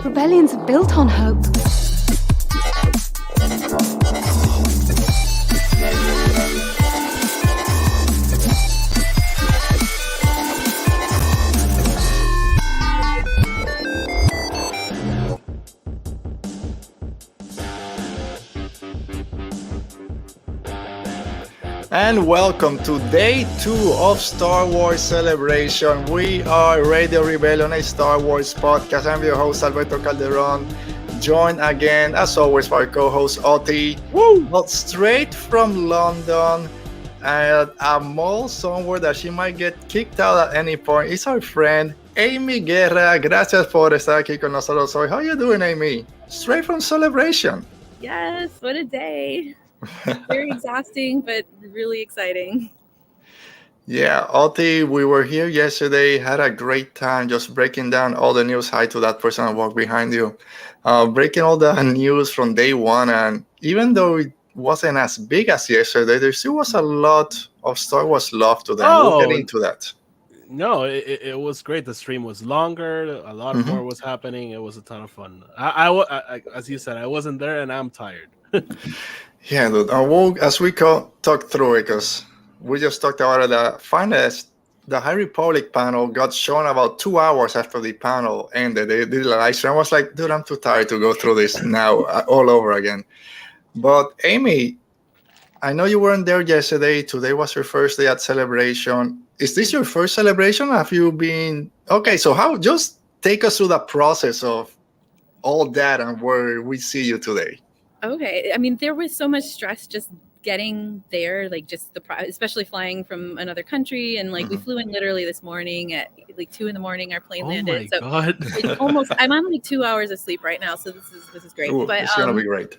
Rebellions are built on hope. And welcome to day 2 of Star Wars Celebration. We are Radio Rebellion, a Star Wars podcast. I'm your host, Alberto Calderon, joined again, as always, by our co-host, Oti. Not straight from London, at a mall somewhere that she might get kicked out at any point. It's our friend, Amy Guerra. Gracias por estar aquí con nosotros hoy. How are you doing, Amy? Straight from Celebration. Yes, what a day. Very exhausting, but really exciting. Yeah, Oti, we were here yesterday, had a great time just breaking down all the news. Hi to that person that walked behind you. Breaking all the news from day one. And even though it wasn't as big as yesterday, there still was a lot of Star Wars love to them. We'll get into that. No, it was great. The stream was longer. A lot more was happening. It was a ton of fun. I as you said, I wasn't there and I'm tired. Yeah, dude. As we talk through it, because we just talked about it, the finest, the High Republic panel got shown about 2 hours after the panel ended. They did a live stream. I was like, dude, I'm too tired to go through this now all over again. But Amy, I know you weren't there yesterday. Today was your first day at Celebration. Is this your first Celebration? Have you been... Okay, so just take us through the process of all that and where we see you today. Okay. I mean, there was so much stress just getting there, like just especially flying from another country. And like we flew in literally this morning at like 2 a.m. Our plane landed. Oh my God. It's almost, I'm on like 2 hours of sleep right now. So this is great. Ooh, but it's going to be great.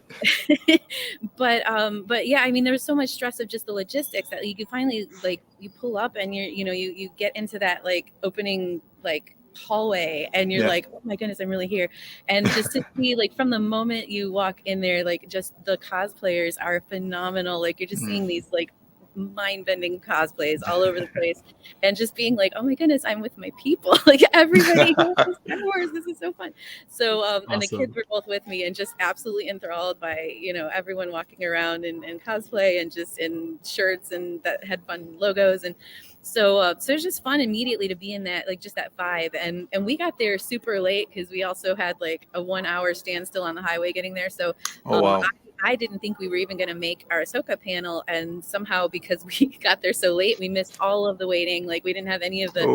but yeah, I mean, there was so much stress of just the logistics that you could finally like, you pull up and you get into that like opening, like hallway and you're like, oh my goodness, I'm really here. And just to see like from the moment you walk in there, like just the cosplayers are phenomenal. Like you're just seeing these like mind-bending cosplays all over the place and just being like, oh my goodness, I'm with my people. Like everybody goes to Star Wars. This is so fun. So awesome. And the kids were both with me and just absolutely enthralled by everyone walking around in cosplay and just in shirts and that had fun logos. And so it was just fun immediately to be in that, like just that vibe. And we got there super late because we also had like a 1 hour standstill on the highway getting there. So wow. I didn't think we were even going to make our Ahsoka panel. And somehow because we got there so late, we missed all of the waiting. Like we didn't have any of the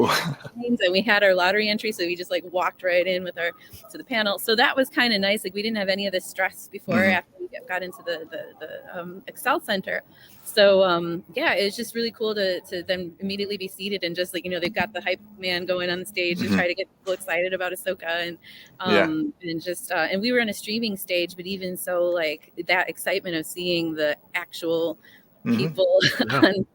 names and we had our lottery entry. So we just like walked right in with to the panel. So that was kind of nice. Like we didn't have any of the stress before after we got into the Excel Center. So yeah, it was just really cool to then immediately be seated and just like, they've got the hype man going on the stage and try to get people excited about Ahsoka and just and we were on a streaming stage, but even so, like that excitement of seeing the actual people on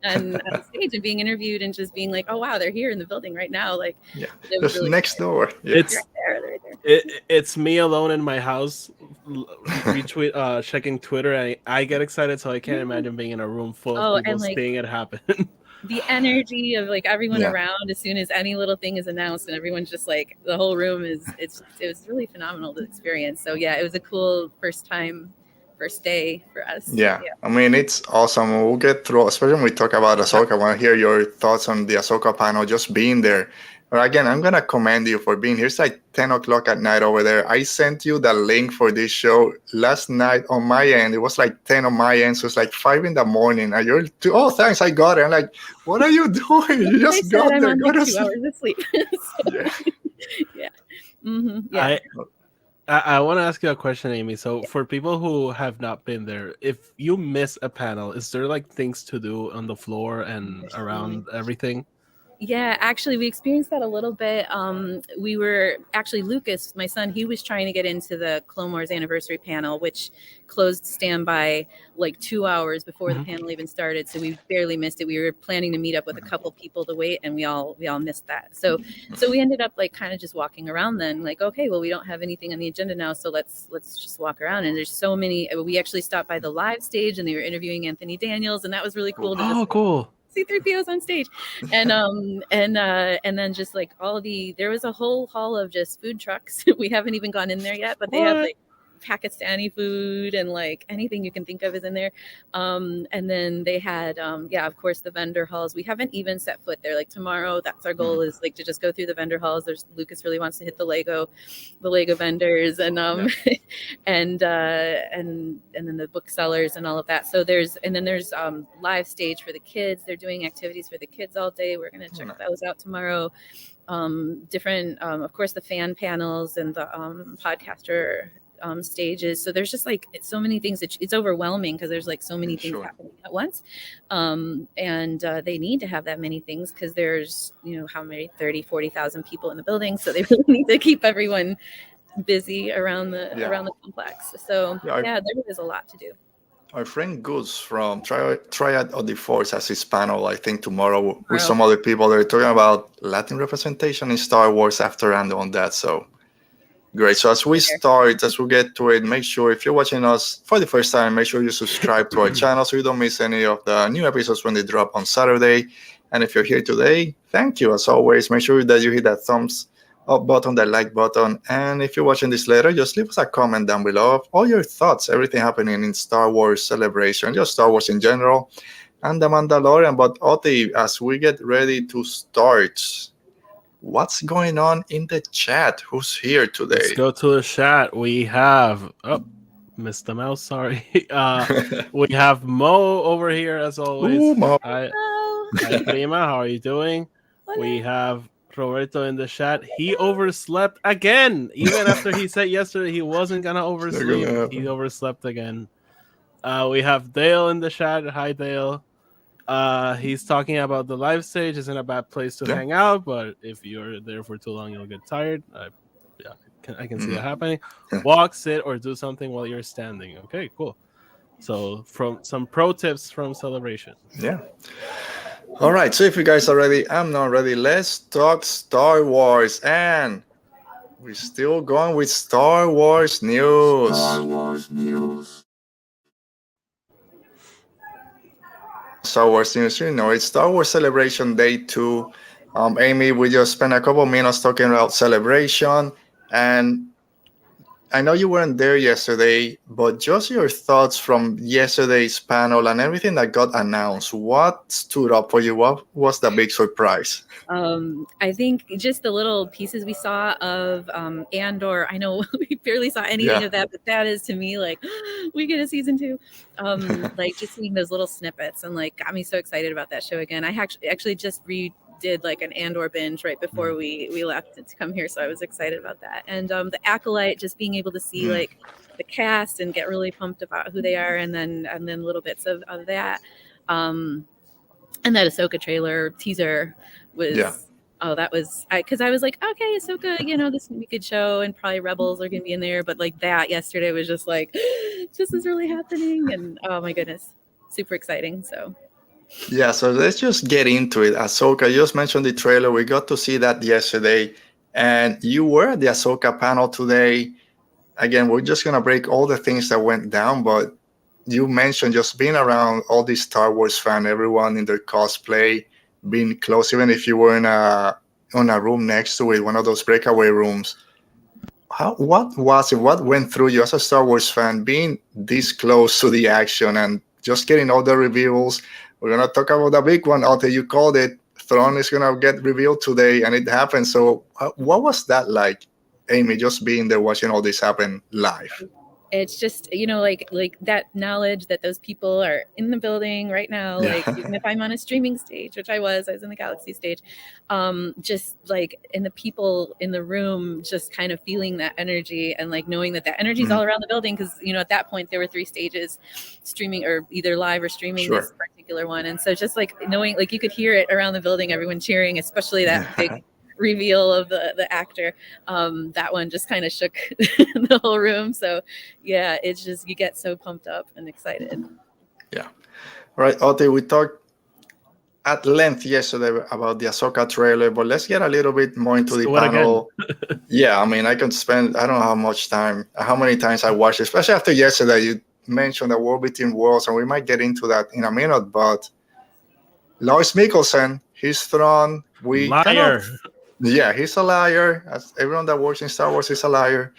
stage and being interviewed and just being like, oh wow, they're here in the building right now. Like it was really next door. It's right there. It's me alone in my house retweet checking Twitter and I get excited, so I can't imagine being in a room full of people seeing it happen. The energy of like everyone around as soon as any little thing is announced and everyone's just like the whole room it was really phenomenal to experience. So yeah, it was a cool first day for us. Yeah. I mean, it's awesome. We'll get through, especially when we talk about Ahsoka. I want to hear your thoughts on the Ahsoka panel, just being there. But again, I'm going to commend you for being here. It's like 10 o'clock at night over there. I sent you the link for this show last night on my end. It was like 10 on my end. So it's like 5 a.m. And you're, oh, thanks, I got it. I'm like, what are you doing? You just got there. I'm on like 2 hours of sleep. I want to ask you a question, Amy. So for people who have not been there, if you miss a panel, is there like things to do on the floor and around everything? Yeah, actually, we experienced that a little bit. We were actually, Lucas, my son, he was trying to get into the Clone Wars anniversary panel, which closed standby like 2 hours before the panel even started. So we barely missed it. We were planning to meet up with a couple people to wait, and we all missed that. So we ended up like kind of just walking around then, like, okay, well, we don't have anything on the agenda now, so let's just walk around. And there's so many. We actually stopped by the live stage, and they were interviewing Anthony Daniels, and that was really cool. Cool. C-3PO's on stage, and then just like there was a whole hall of just food trucks. We haven't even gone in there yet, but they have like Pakistani food and like anything you can think of is in there. And then they had of course the vendor halls. We haven't even set foot there. Like tomorrow, that's our goal, is like to just go through the vendor halls. Lucas really wants to hit the Lego vendors, and and then the booksellers and all of that. So there's live stage for the kids. They're doing activities for the kids all day. We're gonna check those out tomorrow. Different of course the fan panels and the podcaster stages. So there's just like so many things that it's overwhelming, because there's like so many things happening at once, and they need to have that many things because there's how many 40,000 people in the building, so they really need to keep everyone busy around the complex. So there is a lot to do. Our friend Gus from Triad of the Force has his panel, I think, tomorrow with some other people. They're talking about Latin representation in Star Wars after and on that. So great. So as we get to it, make sure if you're watching us for the first time, make sure you subscribe to our channel so you don't miss any of the new episodes when they drop on Saturday. And if you're here today, thank you. As always, make sure that you hit that thumbs up button, that like button. And if you're watching this later, just leave us a comment down below of all your thoughts, everything happening in Star Wars Celebration, just Star Wars in general, and The Mandalorian. But Oti, as we get ready to start, what's going on in the chat? Who's here today? Let's go to the chat. We have missed the mouse, sorry. We have Mo over here as always. Ooh, Mo. Hi Prima, how are you doing? Hola. We have Roberto in the chat. He overslept again. Even after he said yesterday he wasn't gonna oversleep, he overslept again. We have Dale in the chat. Hi Dale. He's talking about the live stage isn't a bad place to hang out, but if you're there for too long, you'll get tired. I can see that happening. Walk, sit, or do something while you're standing. Okay, cool. So from some pro tips from Celebration. Yeah. All right. So if you guys are ready, I'm not ready. Let's talk Star Wars, and we're still going with Star Wars news. Star Wars news. It's Star Wars Celebration Day 2. Amy, we just spent a couple minutes talking about Celebration, and I know you weren't there yesterday, but just your thoughts from yesterday's panel and everything that got announced. What stood up for you? What was the big surprise? I think just the little pieces we saw of Andor. I know we barely saw anything of that, but that is to me like we get a season 2. Like just seeing those little snippets and like got me so excited about that show again. I actually just did like an Andor binge right before we left to come here, so I was excited about that. And the Acolyte, just being able to see like the cast and get really pumped about who they are, and then little bits of that. And that Ahsoka trailer teaser was that was because I was like, okay, Ahsoka, this is gonna be a good show, and probably Rebels are gonna be in there, but like that yesterday was just like this is really happening, and oh my goodness, super exciting. So yeah, so let's just get into it. Ahsoka, you just mentioned the trailer. We got to see that yesterday, and you were at the Ahsoka panel today. Again, we're just gonna break all the things that went down, but you mentioned just being around all these Star Wars fans, everyone in their cosplay, being close, even if you were in a room next to it, one of those breakaway rooms. What was it? What went through you as a Star Wars fan, being this close to the action and just getting all the reveals? We're going to talk about the big one. After you called it, Thrawn is going to get revealed today, and it happened. So what was that like, Amy, just being there watching all this happen live? It's just, like that knowledge that those people are in the building right now, like even if I'm on a streaming stage, which I was in the Galaxy stage, just like, and the people in the room just kind of feeling that energy and like knowing that energy is all around the building. Because, at that point there were 3 stages streaming, or either live or streaming this particular one. And so just like knowing, like you could hear it around the building, everyone cheering, especially that big reveal of the actor. That one just kind of shook the whole room. So yeah, it's just, you get so pumped up and excited. Yeah. All right, Oti, we talked at length yesterday about the Ahsoka trailer, but let's get a little bit more into the panel. Yeah, I mean, I can spend, I don't know how many times I watched it, especially after yesterday. You mentioned the War Between Worlds, and we might get into that in a minute, but Lars Mikkelsen, he's Thrawn. Liar. Yeah, he's a liar. As everyone that works in Star Wars is a liar.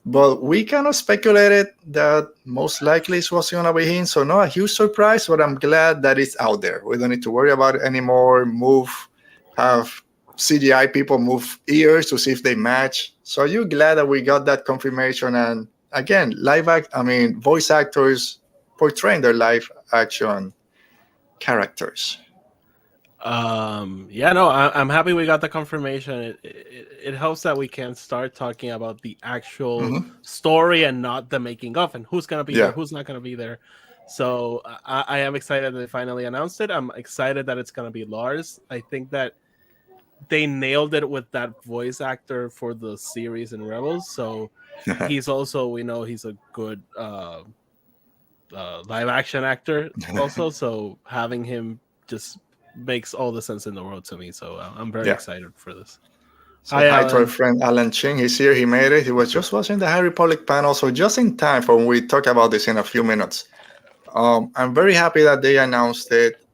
But we kind of speculated that most likely it was going to be him. So not a huge surprise, but I'm glad that it's out there. We don't need to worry about it anymore. Have CGI people move ears to see if they match. So are you glad that we got that confirmation? And again, voice actors portraying their live action characters. I'm happy we got the confirmation. It helps that we can start talking about the actual story and not the making of and who's gonna be there, who's not gonna be there. So I am excited that they finally announced it. I'm excited that it's gonna be Lars. I think that they nailed it with that voice actor for the series in Rebels. So he's also, we know he's a good live action actor also. So having him just makes all the sense in the world to me. So I'm very excited for this. So hi to our friend Alan Ching. He's here. He made it. He was just watching the High Republic panel. So just in time for when we talk about this in a few minutes. I'm very happy that they announced it.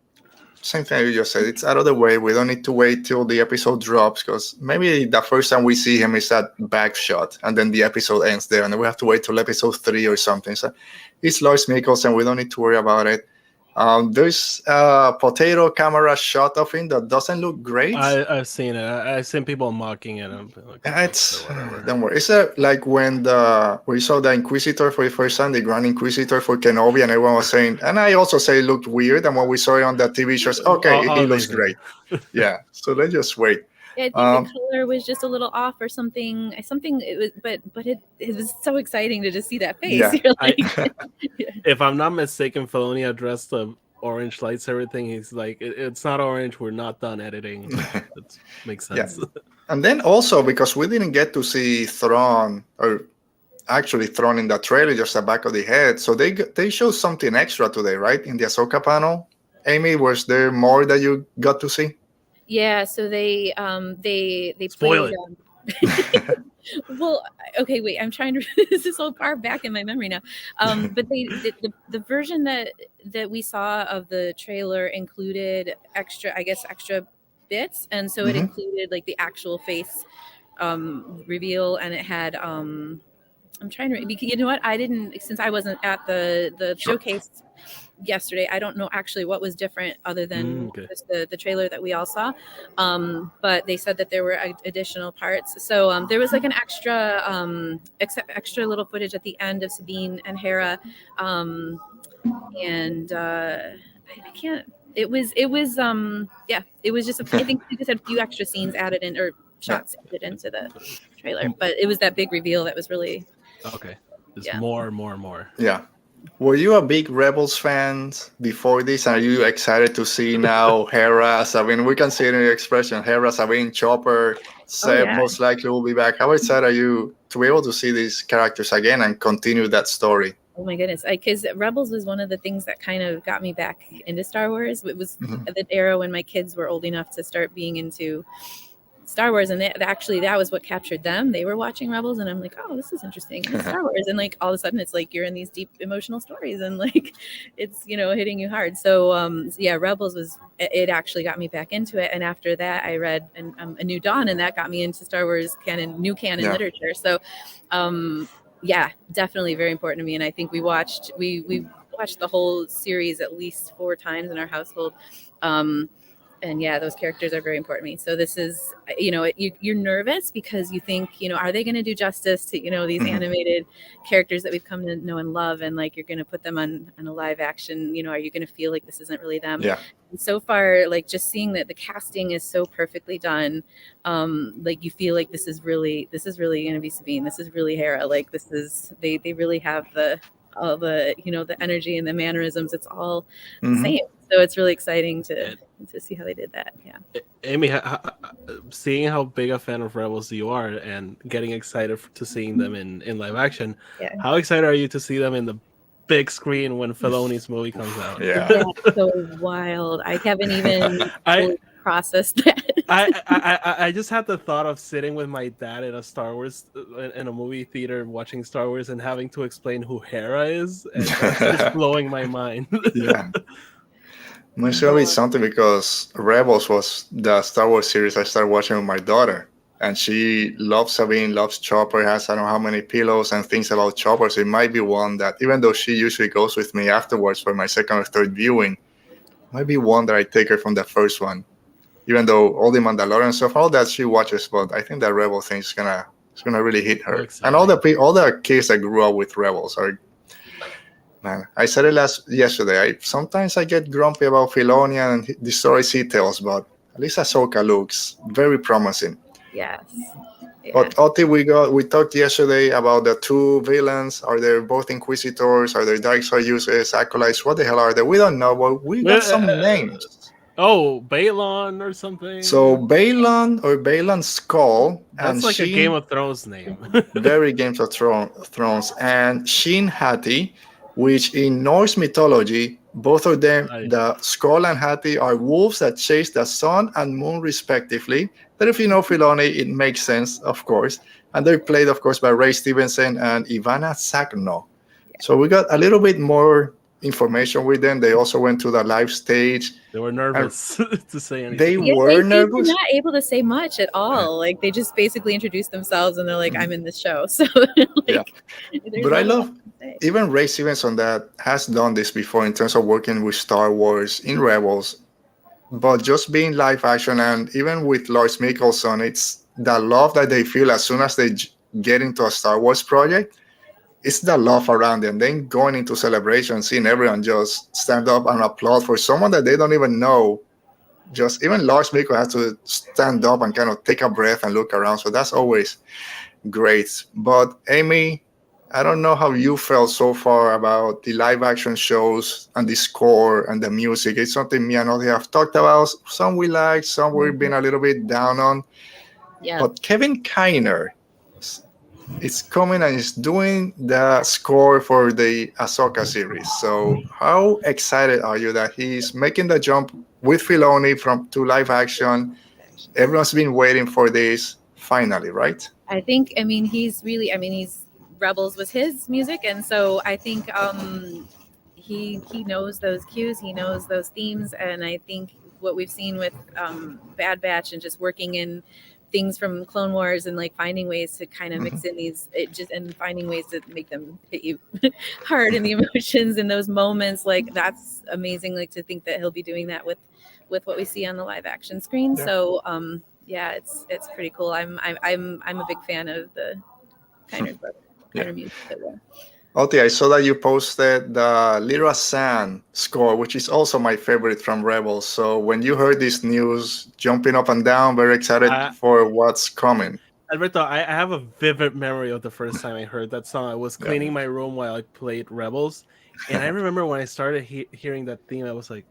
Same thing you just said. It's out of the way. We don't need to wait till the episode drops because maybe the first time we see him is that back shot and then the episode ends there and then we have to wait till episode 3 or something. So it's Lars Mikkelsen. We don't need to worry about it. There's a potato camera shot of him that doesn't look great. I've seen it. I've seen people mocking it. Don't worry. It's like when we saw the Inquisitor for the first time, the Grand Inquisitor for Kenobi, and everyone was saying, and I also say it looked weird. And when we saw it on the TV shows, okay, he looks great. Yeah. So let's just wait. I think the color was just a little off or something. It was, but it was so exciting to just see that face. Yeah. If I'm not mistaken, Filoni addressed the orange lightsaber thing. He's like, it's not orange. We're not done editing. That makes sense. Yeah. And then also because we didn't get to see Thrawn or actually Thrawn in the trailer, just the back of the head. So they showed something extra today, right? In the Ahsoka panel. Amy, was there more that you got to see? Yeah, so they spoil played, it. Well, okay, wait. I'm trying to. This is so far back in my memory now. But the version that we saw of the trailer included extra bits, and so it included like the actual face reveal, and it had. I'm trying to. You know what? I didn't, since I wasn't at the showcase yesterday. I don't know actually what was different other than just the trailer that we all saw. But they said that there were additional parts. So there was like an extra little footage at the end of Sabine and Hera. And I can't, it was just, I think they just had a few extra scenes added in, or shots added into the trailer, but it was that big reveal that was really okay. There's more. Yeah. Were you a big Rebels fan before this? Are you excited to see now Hera, Sabine? We can see it in your expression. Hera, Sabine, Chopper, Seb most likely will be back. How excited are you to be able to see these characters again and continue that story? Oh my goodness. Because Rebels was one of the things that kind of got me back into Star Wars. It was the era when my kids were old enough to start being into Star Wars, and that was what captured them. They were watching Rebels, and I'm like, oh, this is interesting. It's Star Wars, and like all of a sudden, it's like you're in these deep emotional stories, and like it's hitting you hard. So Rebels it actually got me back into it, and after that, I read A New Dawn, and that got me into Star Wars new canon literature. So, definitely very important to me, and I think we watched the whole series at least 4 times in our household. And those characters are very important to me. So this is, you're nervous because you think, are they going to do justice to, these animated characters that we've come to know and love? And like, you're going to put them on a live action, are you going to feel like this isn't really them? Yeah. And so far, like just seeing that the casting is so perfectly done, like you feel like this is really going to be Sabine. This is really Hera. Like they really have all the the energy and the mannerisms. It's all the same. So it's really exciting to see how they did that. Yeah. Amy, seeing how big a fan of Rebels you are and getting excited to seeing them in live action, how excited are you to see them in the big screen when Filoni's movie comes out? Yeah. So wild. I haven't even processed that. I just had the thought of sitting with my dad in a Star Wars in a movie theater watching Star Wars and having to explain who Hera is, and that's just blowing my mind. It's gonna be something because Rebels was the Star Wars series I started watching with my daughter, and she loves Sabine, loves Chopper, has I don't know how many pillows and things about Chopper. So it might be one that, even though she usually goes with me afterwards for my second or third viewing, might be one that I take her from the first one. Even though all the Mandalorian stuff, all that she watches, but I think that Rebel thing is gonna really hit So her. And exciting. all the kids that grew up with Rebels are, man. I said it yesterday. Sometimes I get grumpy about Filoni and the stories he tells, but at least Ahsoka looks very promising. Yes. Yeah. But Oti, we talked yesterday about the two villains. Are they both Inquisitors? Are they dark side users, acolytes? What the hell are they? We don't know, but we got some names. Oh, Balon or something. So Balon or Balon Skull and That's like a Game of Thrones name. very Games of Thrones, and Shin Hati, which in Norse mythology, both of them, Nice. the Skull and Hati, are wolves that chase the sun and moon respectively. That if you know Filoni, it makes sense, of course. And they're played, of course, by Ray Stevenson and Ivana Sagno. So we got a little bit more information with them. They also went to the live stage. They were nervous to say anything. They Yeah, were they were nervous. not able to say much at all. Like they just basically introduced themselves and they're like, "I'm in this show." So, like, there's But I not a lot love to say. even Ray Stevenson that has done this before in terms of working with Star Wars in Rebels, but just being live action and even with Lars Mikkelsen, it's the love that they feel as soon as they get into a Star Wars project. It's the love around them. Then going into celebration, seeing everyone just stand up and applaud for someone that they don't even know. Just even Lars Mikkelsen has to stand up and kind of take a breath and look around. So that's always great. But Amy, I don't know how you felt so far about the live action shows and the score and the music. It's something me and Oti have talked about. Some we like, some we've been a little bit down on. Yeah. But Kevin Kiner is coming and is doing the score for the Ahsoka series. So how excited are you that he's making the jump with Filoni from to live action? Everyone's been waiting for this finally, right? I think, I mean, he's Rebels was his music, and so I think he knows those cues, he knows those themes, and I think what we've seen with Bad Batch and just working in things from Clone Wars and like finding ways to kind of mix in and finding ways to make them hit you hard in the emotions in those moments, like that's amazing. Like to think that he'll be doing that with what we see on the live action screen. Yeah. So yeah, it's pretty cool. I'm a big fan of the kind of music that we're. Oti, I saw that you posted the Lyra Sand score, which is also my favorite from Rebels. So when you heard this news, jumping up and down, very excited for what's coming. Alberto, I have a vivid memory of the first time I heard that song. I was cleaning my room while I played Rebels, and I remember when I started hearing that theme, I was like,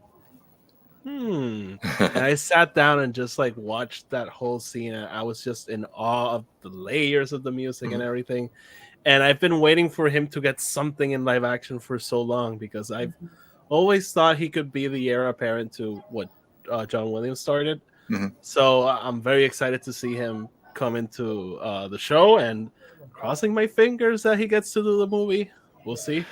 and I sat down and just like watched that whole scene, and I was just in awe of the layers of the music and everything. And I've been waiting for him to get something in live action for so long because I've always thought he could be the heir apparent to what John Williams started. So I'm very excited to see him come into the show, and crossing my fingers that he gets to do the movie. We'll see.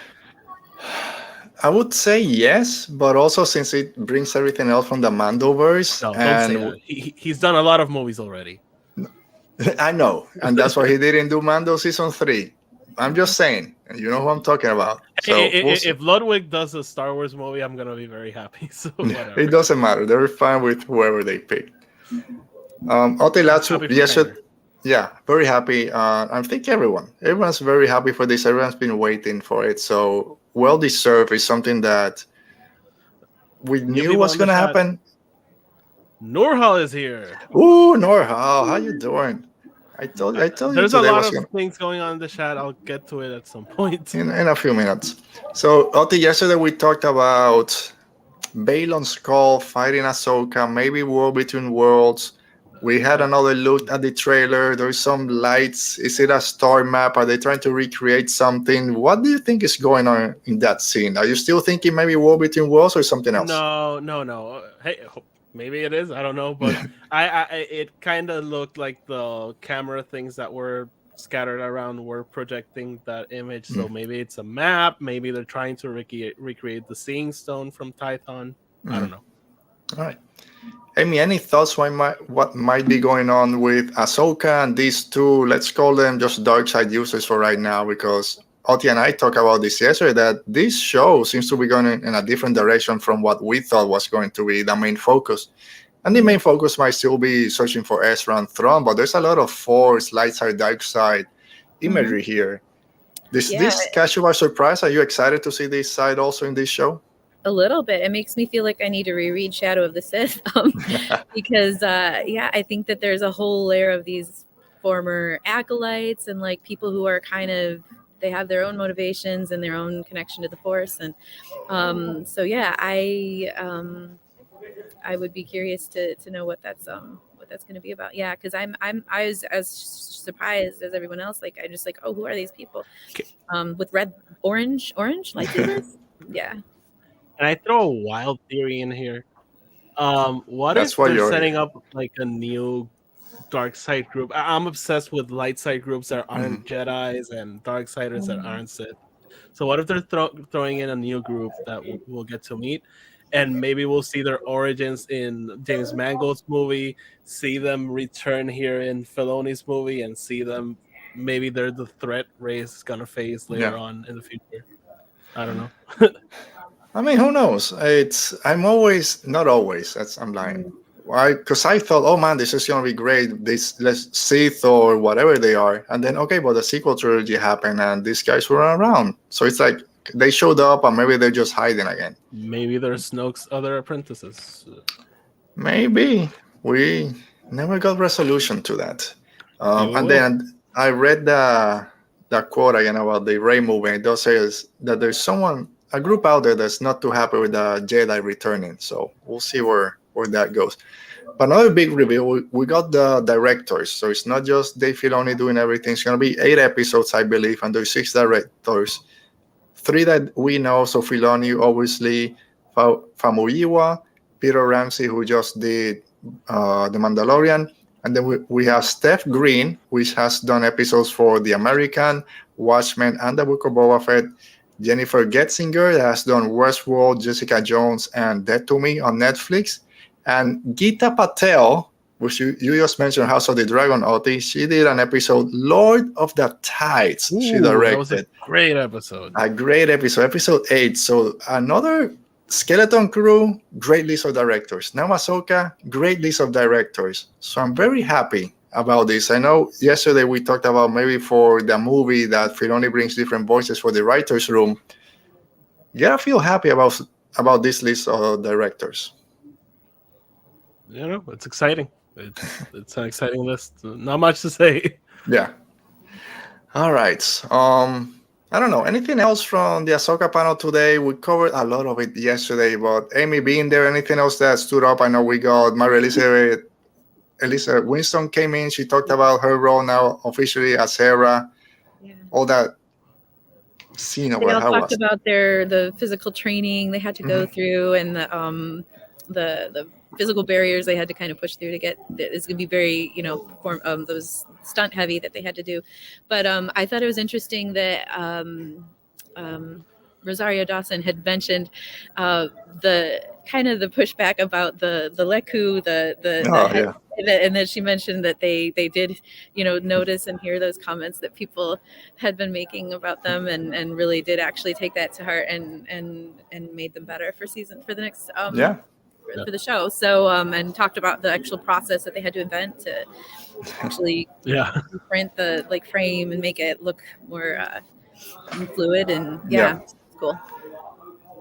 I would say yes, but also since it brings everything else from the Mandoverse. No, don't say that. He's done a lot of movies already. I know, and that's why he didn't do Mando season 3. I'm just saying, you know who I'm talking about. So if Ludwig does a Star Wars movie, I'm gonna be very happy. So whatever. It doesn't matter. They're fine with whoever they pick. Yeah, very happy. I think everyone's very happy for this. Everyone's been waiting for it. So well deserved is something that we knew was gonna happen. Norhal is here. Ooh, Norhal, how you doing? I told you. There's a lot of things going on in the chat. I'll get to it at some point. In a few minutes. So, Oti, yesterday we talked about Balon Skull fighting Ahsoka, maybe War Between Worlds. We had another look at the trailer. There's some lights. Is it a star map? Are they trying to recreate something? What do you think is going on in that scene? Are you still thinking maybe War Between Worlds or something else? No. Hey, maybe it is. I don't know, but it kind of looked like the camera things that were scattered around were projecting that image. So maybe it's a map. Maybe they're trying to recreate the Seeing Stone from Tython. I don't know. All right. Amy, any thoughts on what might be going on with Ahsoka and these two, let's call them just dark side users for right now, because Oti and I talked about this yesterday, that this show seems to be going in a different direction from what we thought was going to be the main focus. And the main focus might still be searching for Ezra and Thrawn, but there's a lot of Force, light side, dark side imagery here. This catch you by surprise? Are you excited to see this side also in this show? A little bit. It makes me feel like I need to reread Shadow of the Sith because I think that there's a whole layer of these former acolytes and like people who are kind of, they have their own motivations and their own connection to the Force, and I would be curious to know what that's going to be about. Yeah, because I was as surprised as everyone else. Like I just like, oh, who are these people? With orange lightsabers. Yeah. And I throw a wild theory in here. What if they're setting up like a new dark side group? I'm obsessed with light side groups that aren't Jedis and dark siders that aren't Sith. So what if they're throwing in a new group that we'll get to meet, and maybe we'll see their origins in James Mangold's movie, see them return here in Filoni's movie, and see them, maybe they're the threat Rey's is gonna face later on in the future. I don't know. I mean, who knows? I'm lying. Why? Because I thought, oh man, this is gonna be great. This Sith or whatever they are, and then but the sequel trilogy happened, and these guys were around. So it's like they showed up, and maybe they're just hiding again. Maybe they're Snoke's other apprentices. Maybe we never got resolution to that. And then I read the quote again about the Rey movie. It does say that there's a group out there that's not too happy with the Jedi returning. So we'll see where that goes. But another big reveal, we got the directors. So it's not just Dave Filoni doing everything. It's going to be 8 episodes, I believe, and there's 6 directors. 3 that we know. So Filoni, obviously, Famuyiwa, Peter Ramsey, who just did The Mandalorian. And then we have Steph Green, which has done episodes for The American, Watchmen, and The Book of Boba Fett. Jennifer Getzinger, that has done Westworld, Jessica Jones, and Dead to Me on Netflix. And Geeta Patel, which you just mentioned, House of the Dragon, Oti, she did an episode, Lord of the Tides. She directed. That was a great episode. A great episode, episode 8. So another skeleton crew, great list of directors. Now Ahsoka, great list of directors. So I'm very happy about this. I know yesterday we talked about maybe for the movie that Filoni brings different voices for the writer's room. You gotta feel happy about this list of directors. You know, it's exciting. It's an exciting list. Not much to say. Yeah. All right. I don't know. Anything else from the Ahsoka panel today? We covered a lot of it yesterday, but Amy being there, anything else that stood up? I know we got Mary Elizabeth Winston came in. She talked about her role now officially as Hera. Yeah. All that scene over. They all talked about the physical training they had to go through, and the physical barriers they had to kind of push through to get. It's going to be very, those stunt heavy that they had to do. But I thought it was interesting that Rosario Dawson had mentioned the kind of the pushback about the Leku, and then she mentioned that they did, notice and hear those comments that people had been making about them, and really did actually take that to heart and made them better for the next for the show. So and talked about the actual process that they had to invent to actually print the frame and make it look more fluid, and it's cool.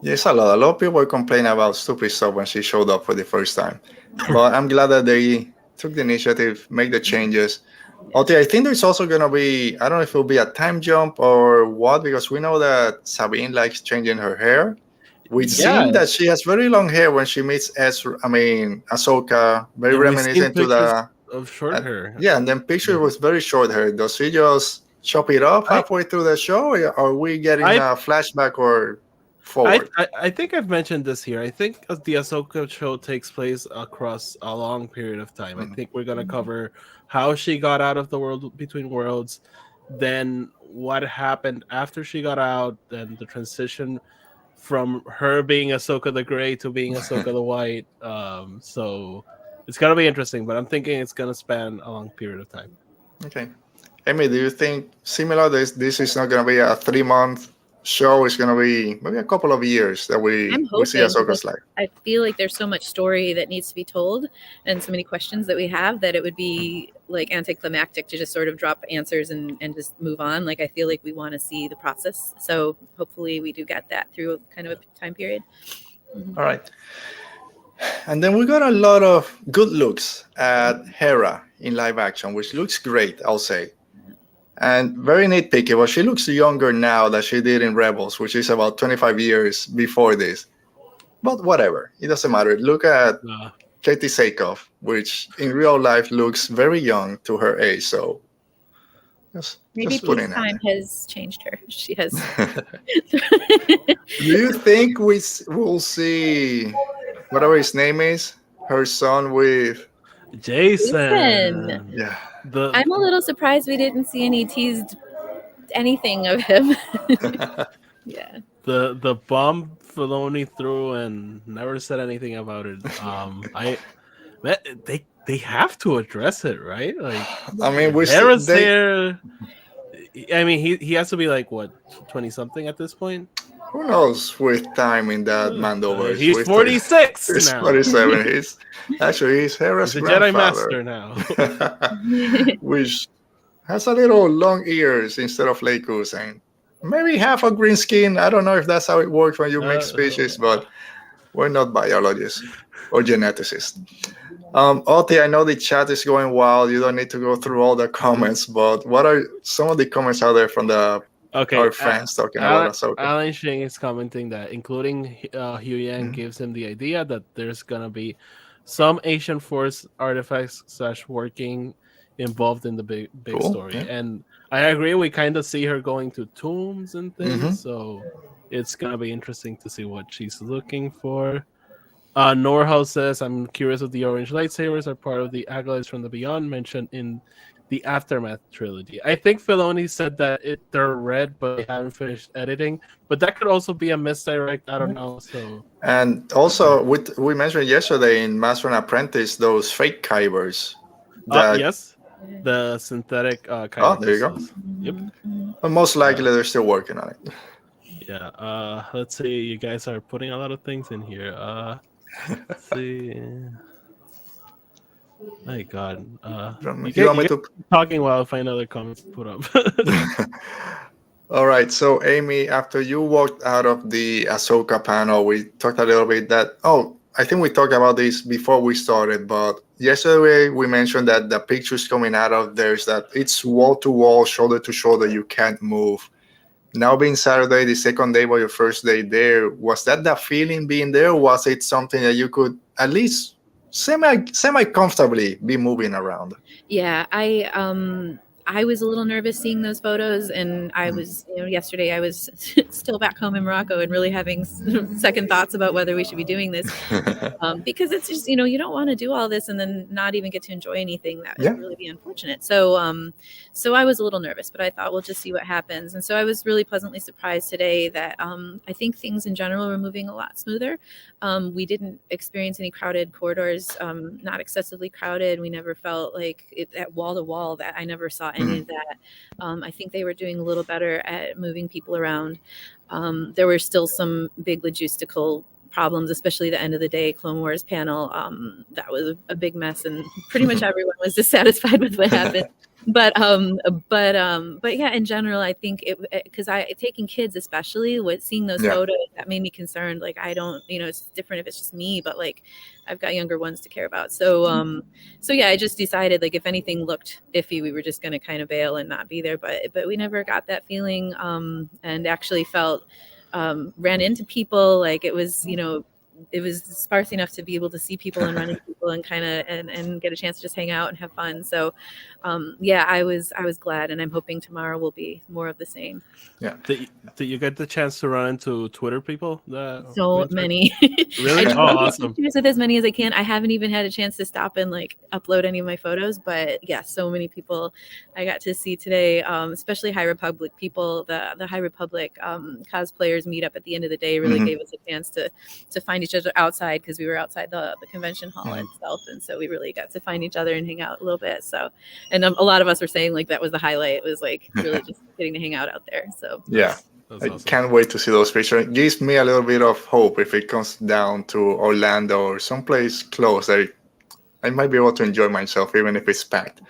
Yes, a lot of people were complaining about stupid stuff when she showed up for the first time, but I'm glad that they took the initiative, make the changes. Okay, I think there's also going to be, I don't know if it'll be a time jump or what, because we know that Sabine likes changing her hair. We've seen that she has very long hair when she meets Ahsoka, very reminiscent to the of short hair. Yeah, and then picture was very short hair. Does she just chop it off halfway through the show, or are we getting a flashback or forward? I think I've mentioned this here. I think the Ahsoka show takes place across a long period of time. I think we're going to cover how she got out of the world between worlds, then what happened after she got out, then the transition from her being Ahsoka the Grey to being Ahsoka the White. So it's gonna be interesting, but I'm thinking it's gonna span a long period of time. Okay. Amy, do you think similar? This is not going to be a 3-month show. It's going to be maybe a couple of years that we see Ahsoka's life. I feel like there's so much story that needs to be told and so many questions that we have that it would be like anticlimactic to just sort of drop answers and just move on. Like, I feel like we want to see the process. So hopefully we do get that through kind of a time period. All right. And then we got a lot of good looks at Hera in live action, which looks great, I'll say. And very nitpicky, but she looks younger now than she did in Rebels, which is about 25 years before this. But whatever, it doesn't matter. Look at Katie Sackhoff, which in real life looks very young to her age. So maybe time has changed her. She has. Do you think we'll see whatever his name is, her son with Jason? Yeah. I'm a little surprised we didn't see any teased anything of him. Yeah. The bomb Filoni threw and never said anything about it. They have to address it, right? Like, I mean, there. I mean, he has to be like what, 20 something at this point. Who knows with time in that Mandoverse? He's 46 he's now. 47. He's Hera's a grandfather. Jedi Master now. Which has a little long ears instead of Leikus and maybe half a green skin. I don't know if that's how it works when you mix species, but we're not biologists or geneticists. Oti, I know the chat is going wild. You don't need to go through all the comments, but what are some of the comments out there from our fans talking about Ahsoka? Alan Shing is commenting that including Hu Yang gives him the idea that there's gonna be some Asian Force artifacts / working involved in the big story. Yeah. And I agree, we kind of see her going to tombs and things, so it's gonna be interesting to see what she's looking for. Norhouse says, I'm curious if the orange lightsabers are part of the acolytes from the Beyond mentioned in the Aftermath trilogy. I think Filoni said that they're red, but they haven't finished editing. But that could also be a misdirect. I don't know. So, and also, we mentioned yesterday in Master and Apprentice those fake Kybers. Yes, the synthetic Kyber. Oh, there you go. Yep. But most likely they're still working on it. Yeah. Let's see. You guys are putting a lot of things in here. Let's see. My God. You want me to talking while I find other comments to put up. All right. So, Amy, after you walked out of the Ahsoka panel, we talked a little bit I think we talked about this before we started, but yesterday we mentioned that the pictures coming out of there is that it's wall to wall, shoulder to shoulder, you can't move. Now being Saturday, the second day of your first day there, was that the feeling being there? Or was it something that you could at least semi comfortably be moving around? Yeah, I was a little nervous seeing those photos, and I was, yesterday I was still back home in Morocco and really having second thoughts about whether we should be doing this, because it's just, you don't want to do all this and then not even get to enjoy anything. That would really be unfortunate. So, so I was a little nervous, but I thought we'll just see what happens. And so I was really pleasantly surprised today that I think things in general were moving a lot smoother. We didn't experience any crowded corridors, not excessively crowded. We never felt like it at wall to wall. That I never saw any of that. I think they were doing a little better at moving people around. There were still some big logistical problems, especially the end of the day Clone Wars panel. That was a big mess, and pretty much everyone was dissatisfied with what happened. But yeah, in general, I think because taking kids, especially with seeing those photos, that made me concerned. Like, I don't, it's different if it's just me, but like, I've got younger ones to care about. So, so yeah, I just decided, like, if anything looked iffy, we were just going to kind of bail and not be there. But we never got that feeling, and actually felt, ran into people. Like, it was, it was sparse enough to be able to see people and run into people and kind of and get a chance to just hang out and have fun. So yeah, I was glad, and I'm hoping tomorrow will be more of the same. Yeah. Did you get the chance to run into Twitter people? So many. Really? I Oh, awesome. with as many as I can. I haven't even had a chance to stop and like upload any of my photos, but yeah, so many people I got to see today, especially High Republic people. The High Republic cosplayers meet up at the end of the day really gave us a chance to find each other outside, because we were outside the convention hall itself, and so we really got to find each other and hang out a little bit. So, and a lot of us were saying like that was the highlight. It was like really just getting to hang out there. So yeah. That's I awesome. can't wait to see those pictures. It gives me a little bit of hope if it comes down to Orlando or someplace close. I might be able to enjoy myself even if it's packed.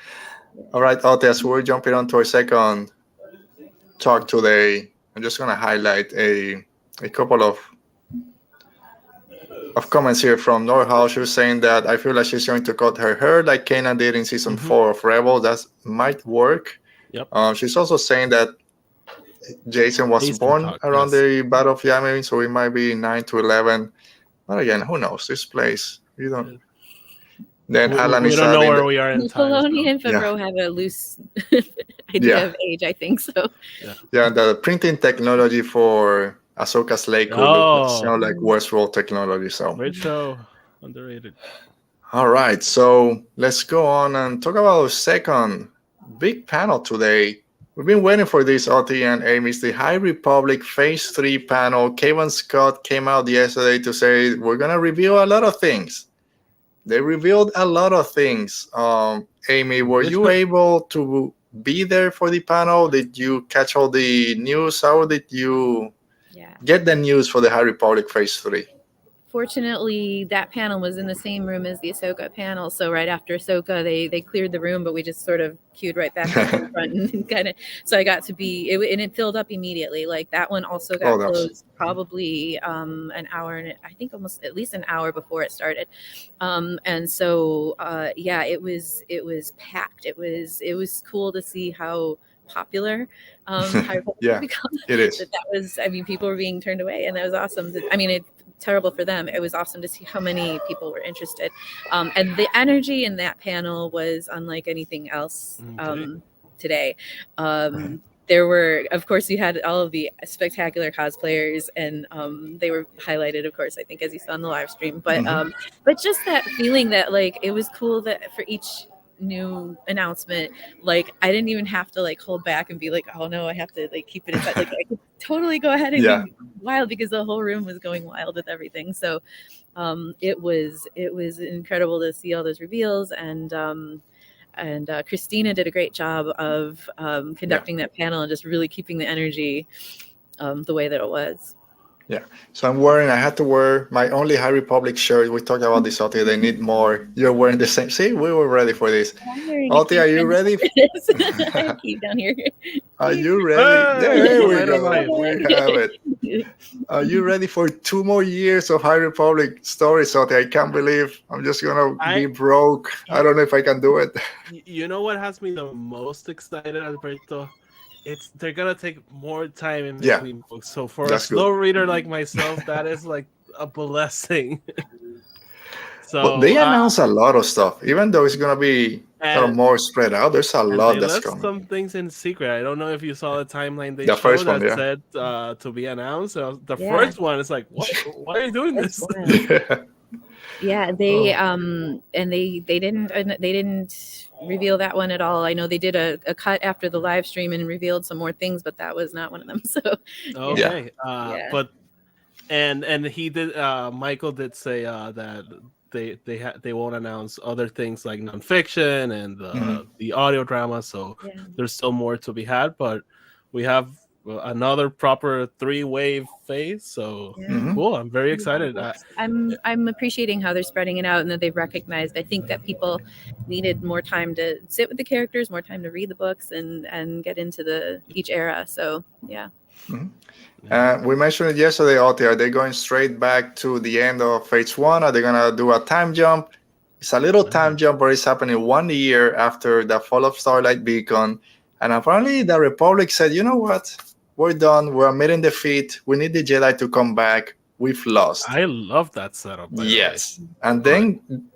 All right, Otis, we're jumping on to our second talk today. I'm just going to highlight a couple of comments here from Norhouse. She was saying that I feel like she's going to cut her hair like Kanan did in season 4 of Rebels. That might work. Yep. She's also saying that Jason was born around the Battle of Yavin, so it might be 9 to 11. But again, who knows? This place, you don't. Then Alan we is don't know where we are in time. Filoni and Favreau have a loose idea of age, I think so. Yeah, the printing technology for Ahsoka's Lake would sound like Westworld technology. So great show, underrated. All right, so let's go on and talk about our second big panel today. We've been waiting for this, Oti and Amy. It's the High Republic Phase 3 panel. Kevin Scott came out yesterday to say we're going to reveal a lot of things. They revealed a lot of things. Amy, were you able to be there for the panel? Did you catch all the news? How did you get the news for the High Republic Phase 3? Fortunately, that panel was in the same room as the Ahsoka panel. So right after Ahsoka, they cleared the room, but we just sort of queued right back up in front and kind of. So I got to be, and it filled up immediately. Like that one also got closed probably an hour, and I think almost at least an hour before it started. And so yeah, it was packed. It was cool to see how popular it is. That was, I mean, people were being turned away, and that was awesome. I mean, terrible for them. It was awesome to see how many people were interested, and the energy in that panel was unlike anything else today. There were, of course, you had all of the spectacular cosplayers, and they were highlighted, of course, I think, as you saw in the live stream. But but just that feeling that like it was cool that for each new announcement, like I didn't even have to like hold back and be like, oh no, I have to like keep it inside. Like I could totally go ahead and be wild, because the whole room was going wild with everything. So it was incredible to see all those reveals, and Christina did a great job of conducting that panel and just really keeping the energy the way that it was. Yeah, so I had to wear my only High Republic shirt. We talked about this, Oti. They need more. You're wearing the same. See, we were ready for this. Oti, are you ready? Keep down here. Are you ready? There we go. We have it. Are you ready for 2 more years of High Republic stories, Oti? I can't believe I'm just going to be broke. I don't know if I can do it. You know what has me the most excited, Alberto? They're gonna take more time in between books. So for a slow reader like myself, that is like a blessing. So but they announced a lot of stuff, even though it's gonna be kind of more spread out. There's a lot that's coming. Some things in secret. I don't know if you saw the timeline they showed that said to be announced. The first one is like, what? Why are you doing this? Yeah, they and they didn't reveal that one at all. I know they did a cut after the live stream and revealed some more things, but that was not one of them. So okay, but and he did. Michael did say that they won't announce other things like nonfiction and the audio drama. So there's still more to be had, but we have another proper 3-wave phase, so cool. I'm very excited. I'm appreciating how they're spreading it out, and that they've recognized, I think, that people needed more time to sit with the characters, more time to read the books and get into each era. So we mentioned it yesterday, Oti. Are they going straight back to the end of phase 1? Are they gonna do a time jump? It's a little time jump, but it's happening 1 year after the fall of Starlight Beacon, and apparently the Republic said, you know what, we're done. We're admitting defeat. We need the Jedi to come back. we've lost. I love that setup. By yes. And then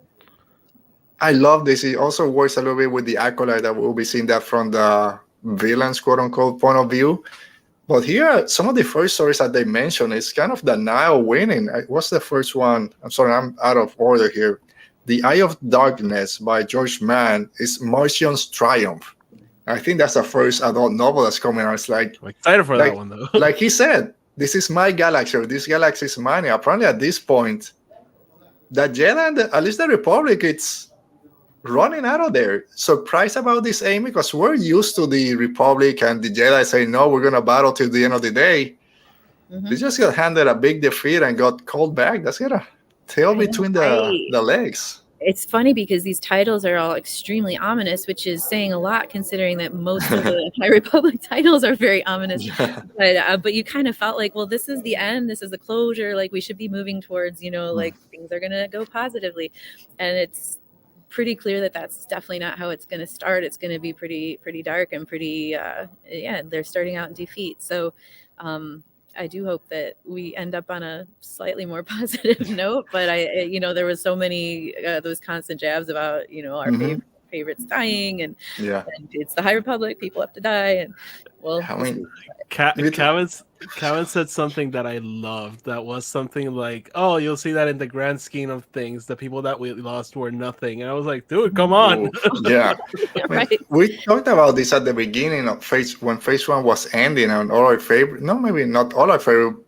I love this. It also works a little bit with the Acolyte that we'll be seeing that from the villain's quote unquote point of view. But here, some of the first stories that they mentioned is kind of the Nile winning. What's the first one? I'm sorry, I'm out of order here. The Eye of Darkness by George Mann is Martian's Triumph. I think that's the first adult novel that's coming out. It's like, I'm excited for that one, though. Like he said, this is my galaxy, or this galaxy is mine. Apparently, at this point, the Jedi and at least the Republic, it's running out of there. Surprised about this, Amy? Because we're used to the Republic and the Jedi saying, no, we're going to battle till the end of the day. They just got handed a big defeat and got called back. That's got a tail between the legs. It's funny because these titles are all extremely ominous, which is saying a lot considering that most of the High Republic titles are very ominous. Yeah. But you kind of felt like, well, this is the end. This is the closure. Like we should be moving towards, like things are going to go positively. And it's pretty clear that that's definitely not how it's going to start. It's going to be pretty dark and pretty, they're starting out in defeat. So, I do hope that we end up on a slightly more positive note, but there was so many those constant jabs about our favorites dying and it's the High Republic, people have to die, and well, I mean, Kevin said something that I loved. That was something like, "Oh, you'll see that in the grand scheme of things, the people that we lost were nothing." And I was like, "Dude, come on!" Yeah, right. We talked about this at the beginning of when Phase 1 was ending, and all our favorite, no, maybe not all our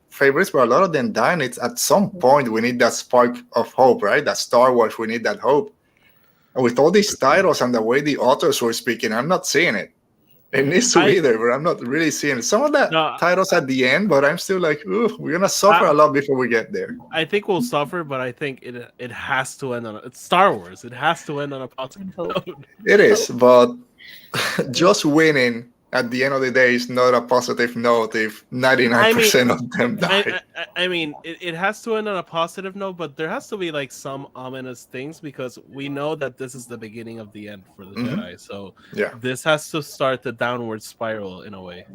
favorites, but a lot of them dying. It's at some point we need that spark of hope, right? That Star Wars, we need that hope. And with all these titles and the way the authors were speaking, I'm not seeing it. It needs to be there, but I'm not really seeing it. Some of the titles at the end, but I'm still like, ooh, we're gonna suffer a lot before we get there. I think we'll suffer, but I think it has to end on it's Star Wars. It has to end on a positive note. It is, but just winning at the end of the day is not a positive note if 99% of them die. I mean, it has to end on a positive note, but there has to be like some ominous things because we know that this is the beginning of the end for the Jedi. So this has to start the downward spiral in a way.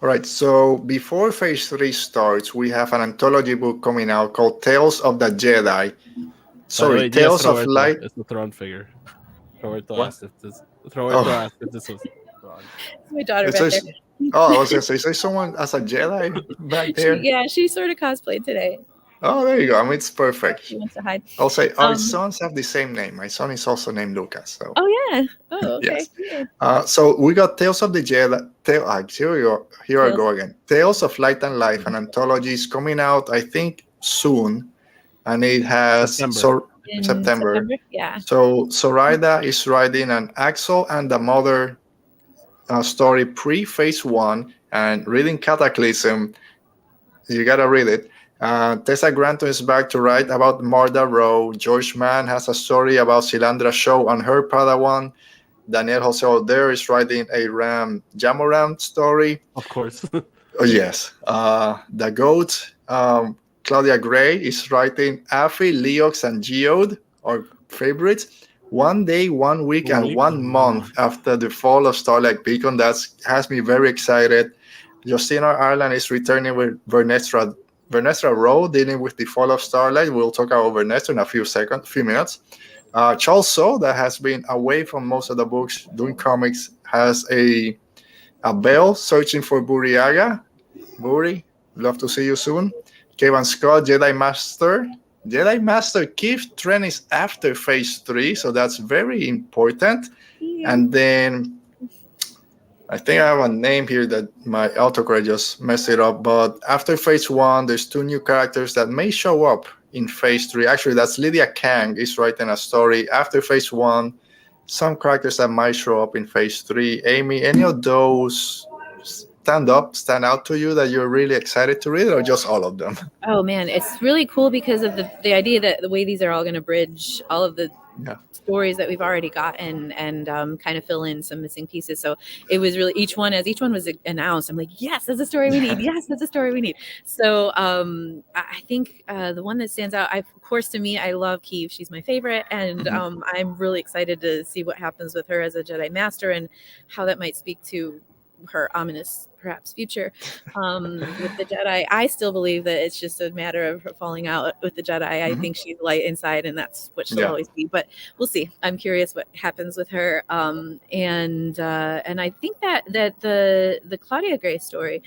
All right, so before Phase 3 starts, we have an anthology book coming out called Tales of the Jedi. Sorry, Tales of Light. It's the throne figure. Throw it to us if this was... It's my daughter back there. Oh, I was going to say, is there someone as a Jedi back there? She sort of cosplayed today. Oh, there you go. I mean, it's perfect. She wants to hide. I'll say our sons have the same name. My son is also named Lucas. So. Oh, yeah. Oh, okay. Yes. So we got Tales of the Jedi. Here I go again. Tales of Light and Life, an anthology is coming out, I think, soon. And it has... September. Yeah. So Zoraida is writing an Axel and the Mother story pre-Phase 1 and reading Cataclysm. You gotta read it. Tessa Granton is back to write about Marda Rowe. George Mann has a story about Silandra Shaw and her Padawan. Daniel Jose Older is writing a Jamoran story. Of course. Oh, yes. The Goat. Claudia Gray is writing Afi, Leox, and Geode, our favorites. 1 day, 1 week, and 1 month after the fall of Starlight Beacon. That has me very excited. Justina Ireland is returning with Vernestra Rowe, dealing with the fall of Starlight. We'll talk about Vernestra in a few minutes. Charles Soule, that has been away from most of the books doing comics, has a bell searching for Buriaga. Buri, love to see you soon. Kevin Scott, Jedi Master Keith Trent is after Phase 3, so that's very important. Yeah. And then I think I have a name here that my autocorrect just messed it up, but after Phase 1, there's 2 new characters that may show up in Phase 3. Actually, that's Lydia Kang is writing a story after Phase 1. Some characters that might show up in Phase 3. Amy, any of those stand out to you that you're really excited to read, or just all of them? Oh man, it's really cool because of the idea that the way these are all going to bridge all of the stories that we've already gotten and kind of fill in some missing pieces. So it was really each one was announced, I'm like, yes, that's a story we need. Yes, that's a story we need. So I think the one that stands out, of course, to me, I love Keeve. She's my favorite, and I'm really excited to see what happens with her as a Jedi Master and how that might speak to her ominous perhaps future with the Jedi. I still believe that it's just a matter of her falling out with the Jedi. I think she's light inside, and that's what she'll always be. But we'll see. I'm curious what happens with her. And I think that the Claudia Gray story,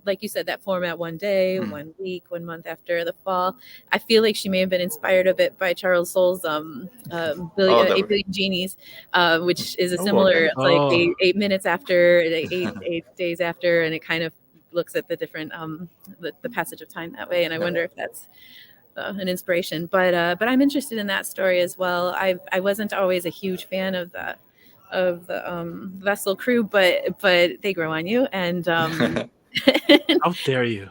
like you said, that format, 1 day, 1 week, 1 month after the fall. I feel like she may have been inspired a bit by Charles Soule's Eight Billion Genies, which is a similar, it's like 8 minutes after, 8 days after, and it kind of looks at the different the passage of time that way. And I wonder if that's an inspiration. But I'm interested in that story as well. I wasn't always a huge fan of the Vessel crew, but they grow on you, and how dare you?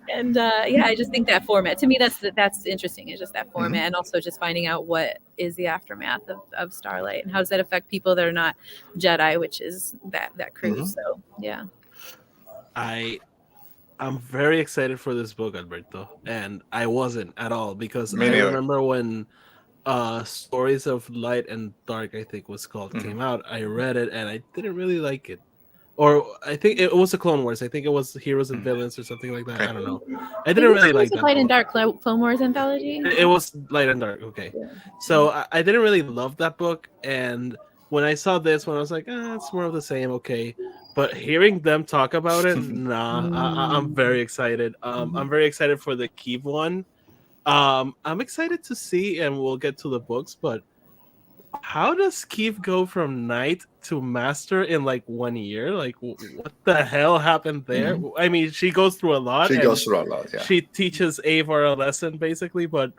And I just think that format, to me, that's interesting. It's just that format, and also just finding out what is the aftermath of Starlight, and how does that affect people that are not Jedi, which is that crew. So yeah, I'm very excited for this book, Alberto, and I wasn't at all, because I remember when Stories of Light and Dark, I think was called, came out. I read it and I didn't really like it. Or I think it was the Clone Wars. I think it was Heroes and Villains or something like that. I don't know. I didn't really like that. Light and Dark Clone Wars anthology. It was Light and Dark. Okay, so I didn't really love that book, and when I saw this one, I was like, it's more of the same. Okay, but hearing them talk about it, I'm very excited. I'm very excited for the Keeve one. I'm excited to see, and we'll get to the books, but how does Keeve go from knight to master in like 1 year? Like, what the hell happened there? I mean, she goes through a lot. Yeah. She teaches Avar a lesson, basically, but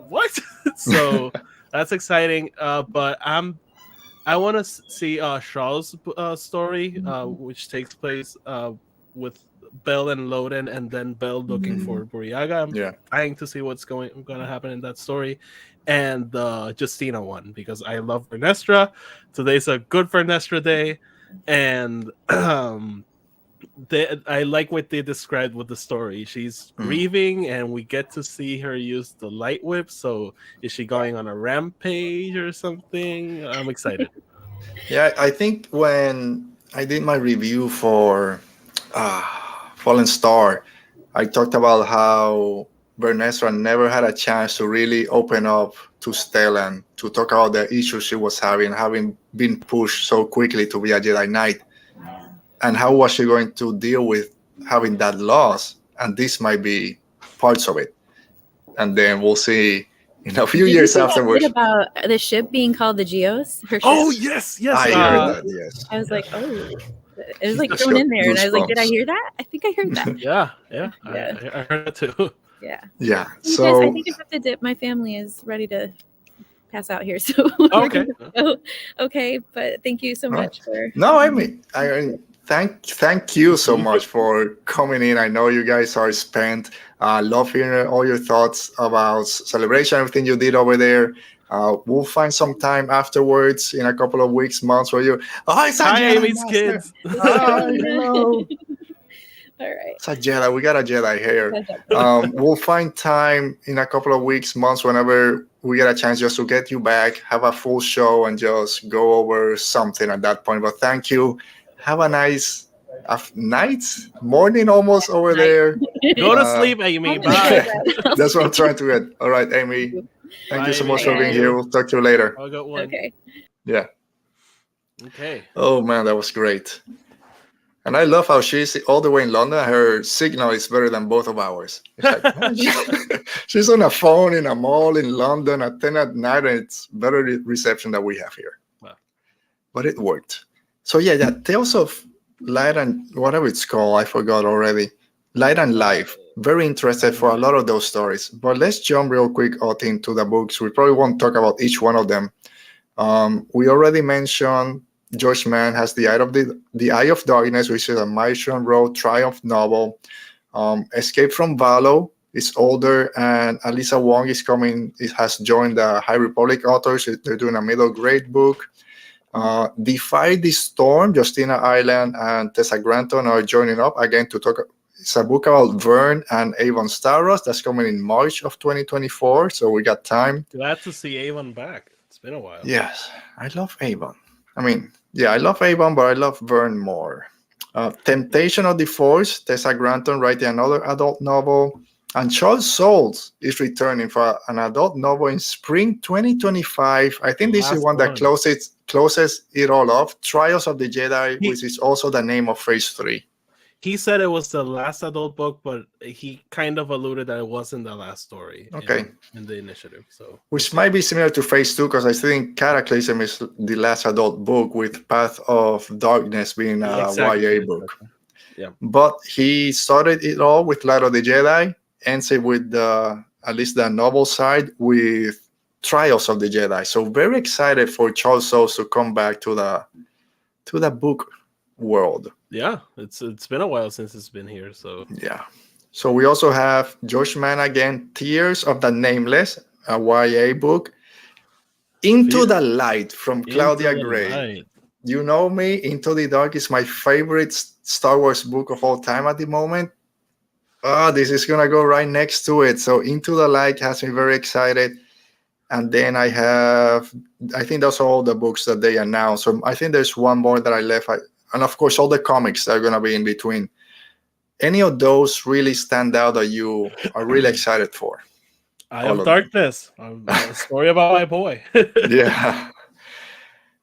what? So that's exciting. But I want to see Charles' story, which takes place with Bell and Loden, and then Bell looking for Buryaga. I'm trying to see what's going to happen in that story, and the Justina one, because I love Vernestra. Today's a good Vernestra day, and I like what they described with the story. She's grieving, and we get to see her use the light whip. So is she going on a rampage or something? I'm excited. Yeah, I think when I did my review for Fallen Star, I talked about how Vernestra never had a chance to really open up to Stellan to talk about the issues she was having been pushed so quickly to be a Jedi Knight, and how was she going to deal with having that loss. And this might be parts of it, and then we'll see in a few years afterwards. About the ship being called the Geos. Her ship? Oh yes, I heard that. Yes, I was like, oh. It was like thrown in there, and I was like, "Did I hear that? I think I heard that." Yeah. I heard it too. Yeah. So I think I have to dip. My family is ready to pass out here, so okay. Okay. But thank you so much for. No, I mean, thank you so much for coming in. I know you guys are spent. Love hearing all your thoughts about Celebration, everything you did over there. We'll find some time afterwards in a couple of weeks, months, where you. Oh, it's a Jedi Amy's kids. Hello. All right. It's a Jedi. We got a Jedi here. We'll find time in a couple of weeks, months, whenever we get a chance, just to get you back, have a full show, and just go over something at that point. But thank you. Have a nice night, morning almost over there. Go to sleep, Amy. Bye. That's what I'm trying to get. All right, Amy. Thank you so much for being here. We'll talk to you later. I'll go one. Okay. Yeah. Okay. Oh man, that was great. And I love how she's all the way in London. Her signal is better than both of ours. It's like, she's on a phone in a mall in London at 10 at night, and it's better reception than we have here. Wow. But it worked. So yeah, Tales of Light and whatever it's called, I forgot already. Light and Life. Very interested for a lot of those stories. But let's jump real quick out into the books. We probably won't talk about each one of them. We already mentioned George Mann has the Eye of Darkness, which is a Maelstrom Road Triumph novel. Escape from Valo is older, and Alyssa Wong is coming. It has joined the High Republic authors. They're doing a middle grade book. Defy the Storm, Justina Island and Tessa Granton are joining up again to talk. It's a book about Vern and Avon Starros that's coming in March of 2024. So we got time. Glad to see Avon back. It's been a while. Yes, I love Avon. I mean, yeah, I love Avon, but I love Vern more. Temptation of the Force, Tessa Granton writing another adult novel. And Charles Soules is returning for an adult novel in spring 2025. I think this is Last one that one. closes it all off. Trials of the Jedi, He- which is also the name of Phase 3. He said it was the last adult book, but he kind of alluded that it wasn't the last story Okay. in the initiative. So, Which might be similar to Phase 2, because I think Cataclysm is the last adult book, with Path of Darkness being a YA book. Exactly. Yeah. But he started it all with Light of the Jedi, ends it with at least the novel side with Trials of the Jedi. So very excited for Charles Soules to come back to the book world. Yeah, it's been a while since it's been here. So Yeah. So we also have Josh Mann again, Tears of the Nameless, a YA book. Into the Light from Claudia Gray. You know me, Into the Dark is my favorite Star Wars book of all time at the moment. This is going to go right next to it. So Into the Light has me very excited. And then I think those are all the books that they announced. So I think there's one more that I left. And of course, all the comics that are going to be in between. Any of those really stand out that you are really excited for? Eye of Darkness, a story about my boy. Yeah.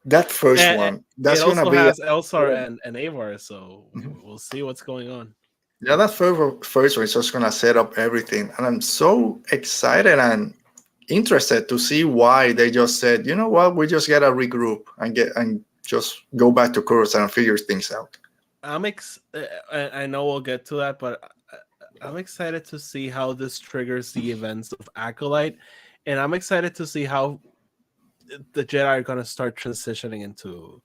That first one. That's going to be. It also has Elsar and Avar, so we'll see what's going on. Yeah, that first one is just going to set up everything. And I'm so excited and interested to see why they just said, you know what, we just got to regroup and just go back to Coruscant and figure things out. I know we'll get to that, but I'm excited to see how this triggers the events of Acolyte. And I'm excited to see how the Jedi are going to start transitioning into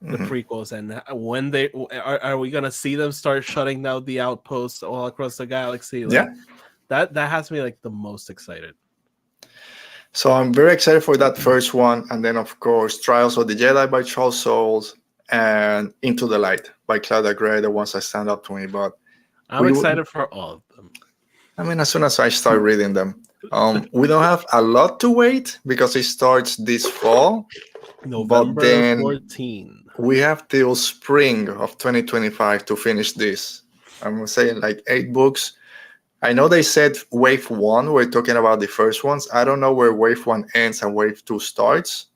the prequels, and when they are we going to see them start shutting down the outposts all across the galaxy? Like, that has me like the most excited. So I'm very excited for that first one, and then of course Trials of the Jedi by Charles Soules and Into the Light by Claudia Gray, the ones that stand up to me. But I'm excited for all of them. I mean, as soon as I start reading them, we don't have a lot to wait because it starts this fall. November 14. We have till spring of 2025 to finish this. I'm saying like 8 books. I know they said wave 1. We're talking about the first ones. I don't know where wave 1 ends and wave 2 starts.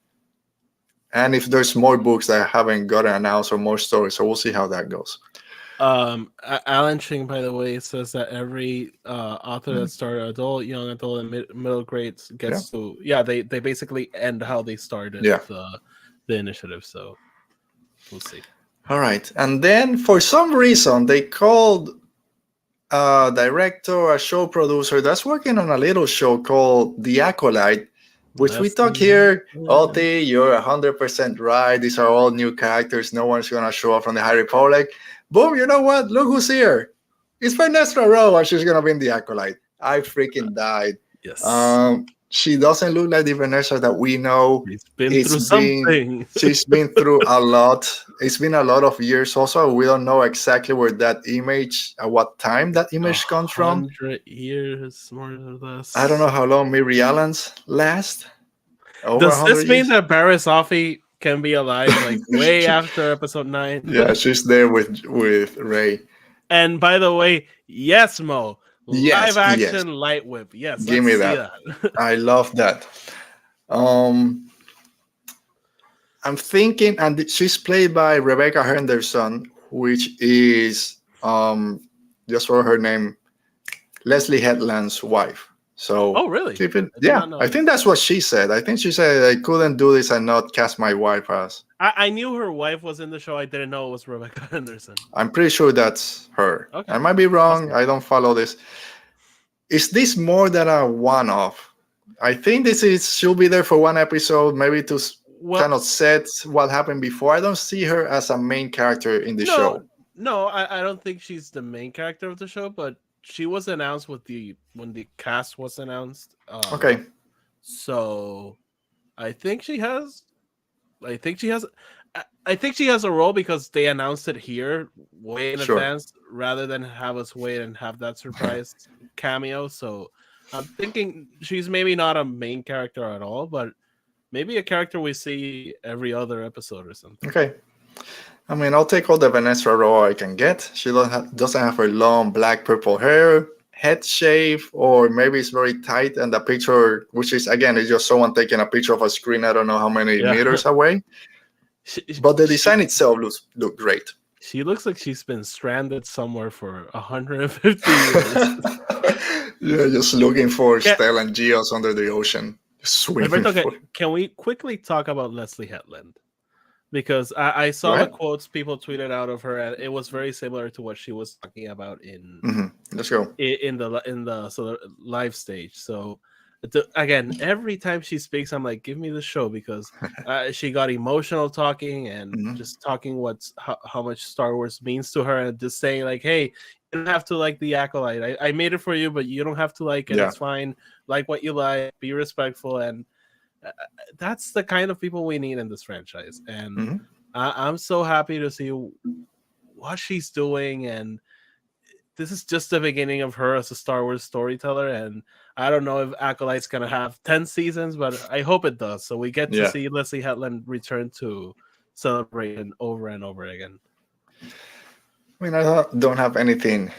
And if there's more books that haven't gotten announced or more stories, so we'll see how that goes. Alan Ching, by the way, says that every author that started adult, young adult, and middle grades gets to they basically end how they started the initiative. So we'll see. All right, and then for some reason they called a director, a show producer that's working on a little show called The Acolyte, which we talk here. Alti, you're 100% right. These are all new characters. No one's gonna show up from the High Republic. Boom, you know what? Look who's here. It's Vernestra Rowe, and she's going to be in The Acolyte. I freaking died. Yes. She doesn't look like the Vernestra that we know. She's been through something. She's been through a lot. It's been a lot of years also. We don't know exactly where that image, at what time that image comes from. 100 years, more or less. I don't know how long Miri Allen's last. Does this mean that Barriss Offee can be alive like way after episode 9? Yeah, she's there with Rey. And by the way, yes, Mo, live action light whip. Yes, give me that. I love that. I'm thinking, and she's played by Rebecca Henderson, which is just for her name, Leslie Headland's wife. So, oh really? I think that's what she said. I think she said I couldn't do this and not cast my wife as. I knew her wife was in the show. I didn't know it was Rebecca Henderson. I'm pretty sure that's her. Okay. I might be wrong. I don't follow this. Is this more than a one-off? I think she'll be there for one episode, maybe to kind of set what happened before. I don't see her as a main character in the show. No, I don't think she's the main character of the show, but she was announced when the cast was announced. Okay. So I think she has a role because they announced it here way in advance rather than have us wait and have that surprise cameo. So I'm thinking she's maybe not a main character at all, but maybe a character we see every other episode or something. Okay. I mean, I'll take all the Vanessa role I can get. She doesn't have her long black purple hair, head shave, or maybe it's very tight, and the picture, which is again, it's just someone taking a picture of a screen. I don't know how many meters away. But the design itself look great. She looks like she's been stranded somewhere for 150 years. Yeah, just looking for Stella and Geos under the ocean. Swimming. Alberto, can we quickly talk about Leslie Hetland? Because I saw the quotes people tweeted out of her, and it was very similar to what she was talking about in Let's go in the live stage. So again, every time she speaks, I'm like, give me the show, because she got emotional talking and just talking how much Star Wars means to her, and just saying like, hey, you don't have to like the Acolyte. I made it for you, but you don't have to like it. It's fine. Like what you like. Be respectful. And that's the kind of people we need in this franchise. And I'm so happy to see what she's doing. And this is just the beginning of her as a Star Wars storyteller. And I don't know if Acolyte's going to have 10 seasons, but I hope it does. So we get to see Leslie Hetland return to Celebration over and over again. I mean, I don't have anything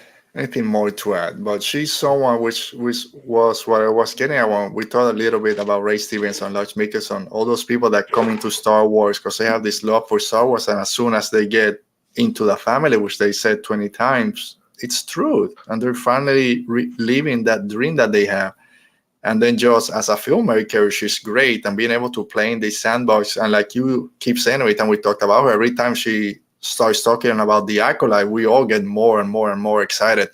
more to add, but she's someone which was what I was getting at when we talked a little bit about Ray Stevenson, Lodge Mickelson, all those people that come into Star Wars because they have this love for Star Wars, and as soon as they get into the family, which they said 20 times, it's true, and they're finally living that dream that they have. And then just as a filmmaker, she's great, and being able to play in the sandbox, and like you keep saying every time we talked about her, every time she starts talking about the Acolyte, we all get more and more and more excited.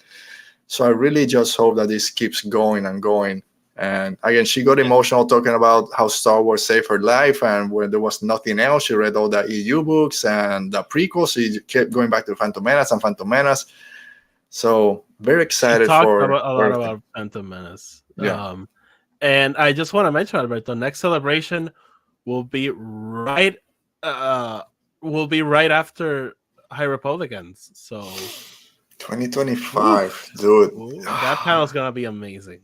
So I really just hope that this keeps going and going. And again, she got emotional talking about how Star Wars saved her life, and when there was nothing else, she read all the EU books and the prequels. She kept going back to Phantom Menace. So very excited for a lot about Phantom Menace. Yeah. And I just want to mention, Alberto, next Celebration will be right after High Republic ends. So 2025, dude. That panel's gonna be amazing.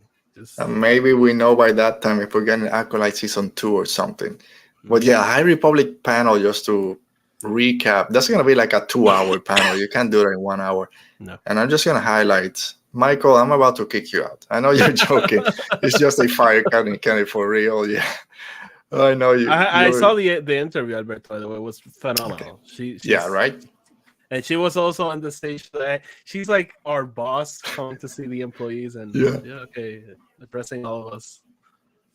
And maybe we know by that time if we're getting Acolyte Season 2 or something. But yeah, High Republic panel, just to recap, that's gonna be like a 2-hour panel. You can't do it in 1 hour. No. And I'm just gonna highlight, Michael, I'm about to kick you out. I know you're joking. It's just a fire cannon for real. Yeah. I know you. I saw the interview, Alberto, by the way. It was phenomenal. Okay. She's right. And she was also on the stage today. She's like our boss coming to see the employees, and addressing all of us.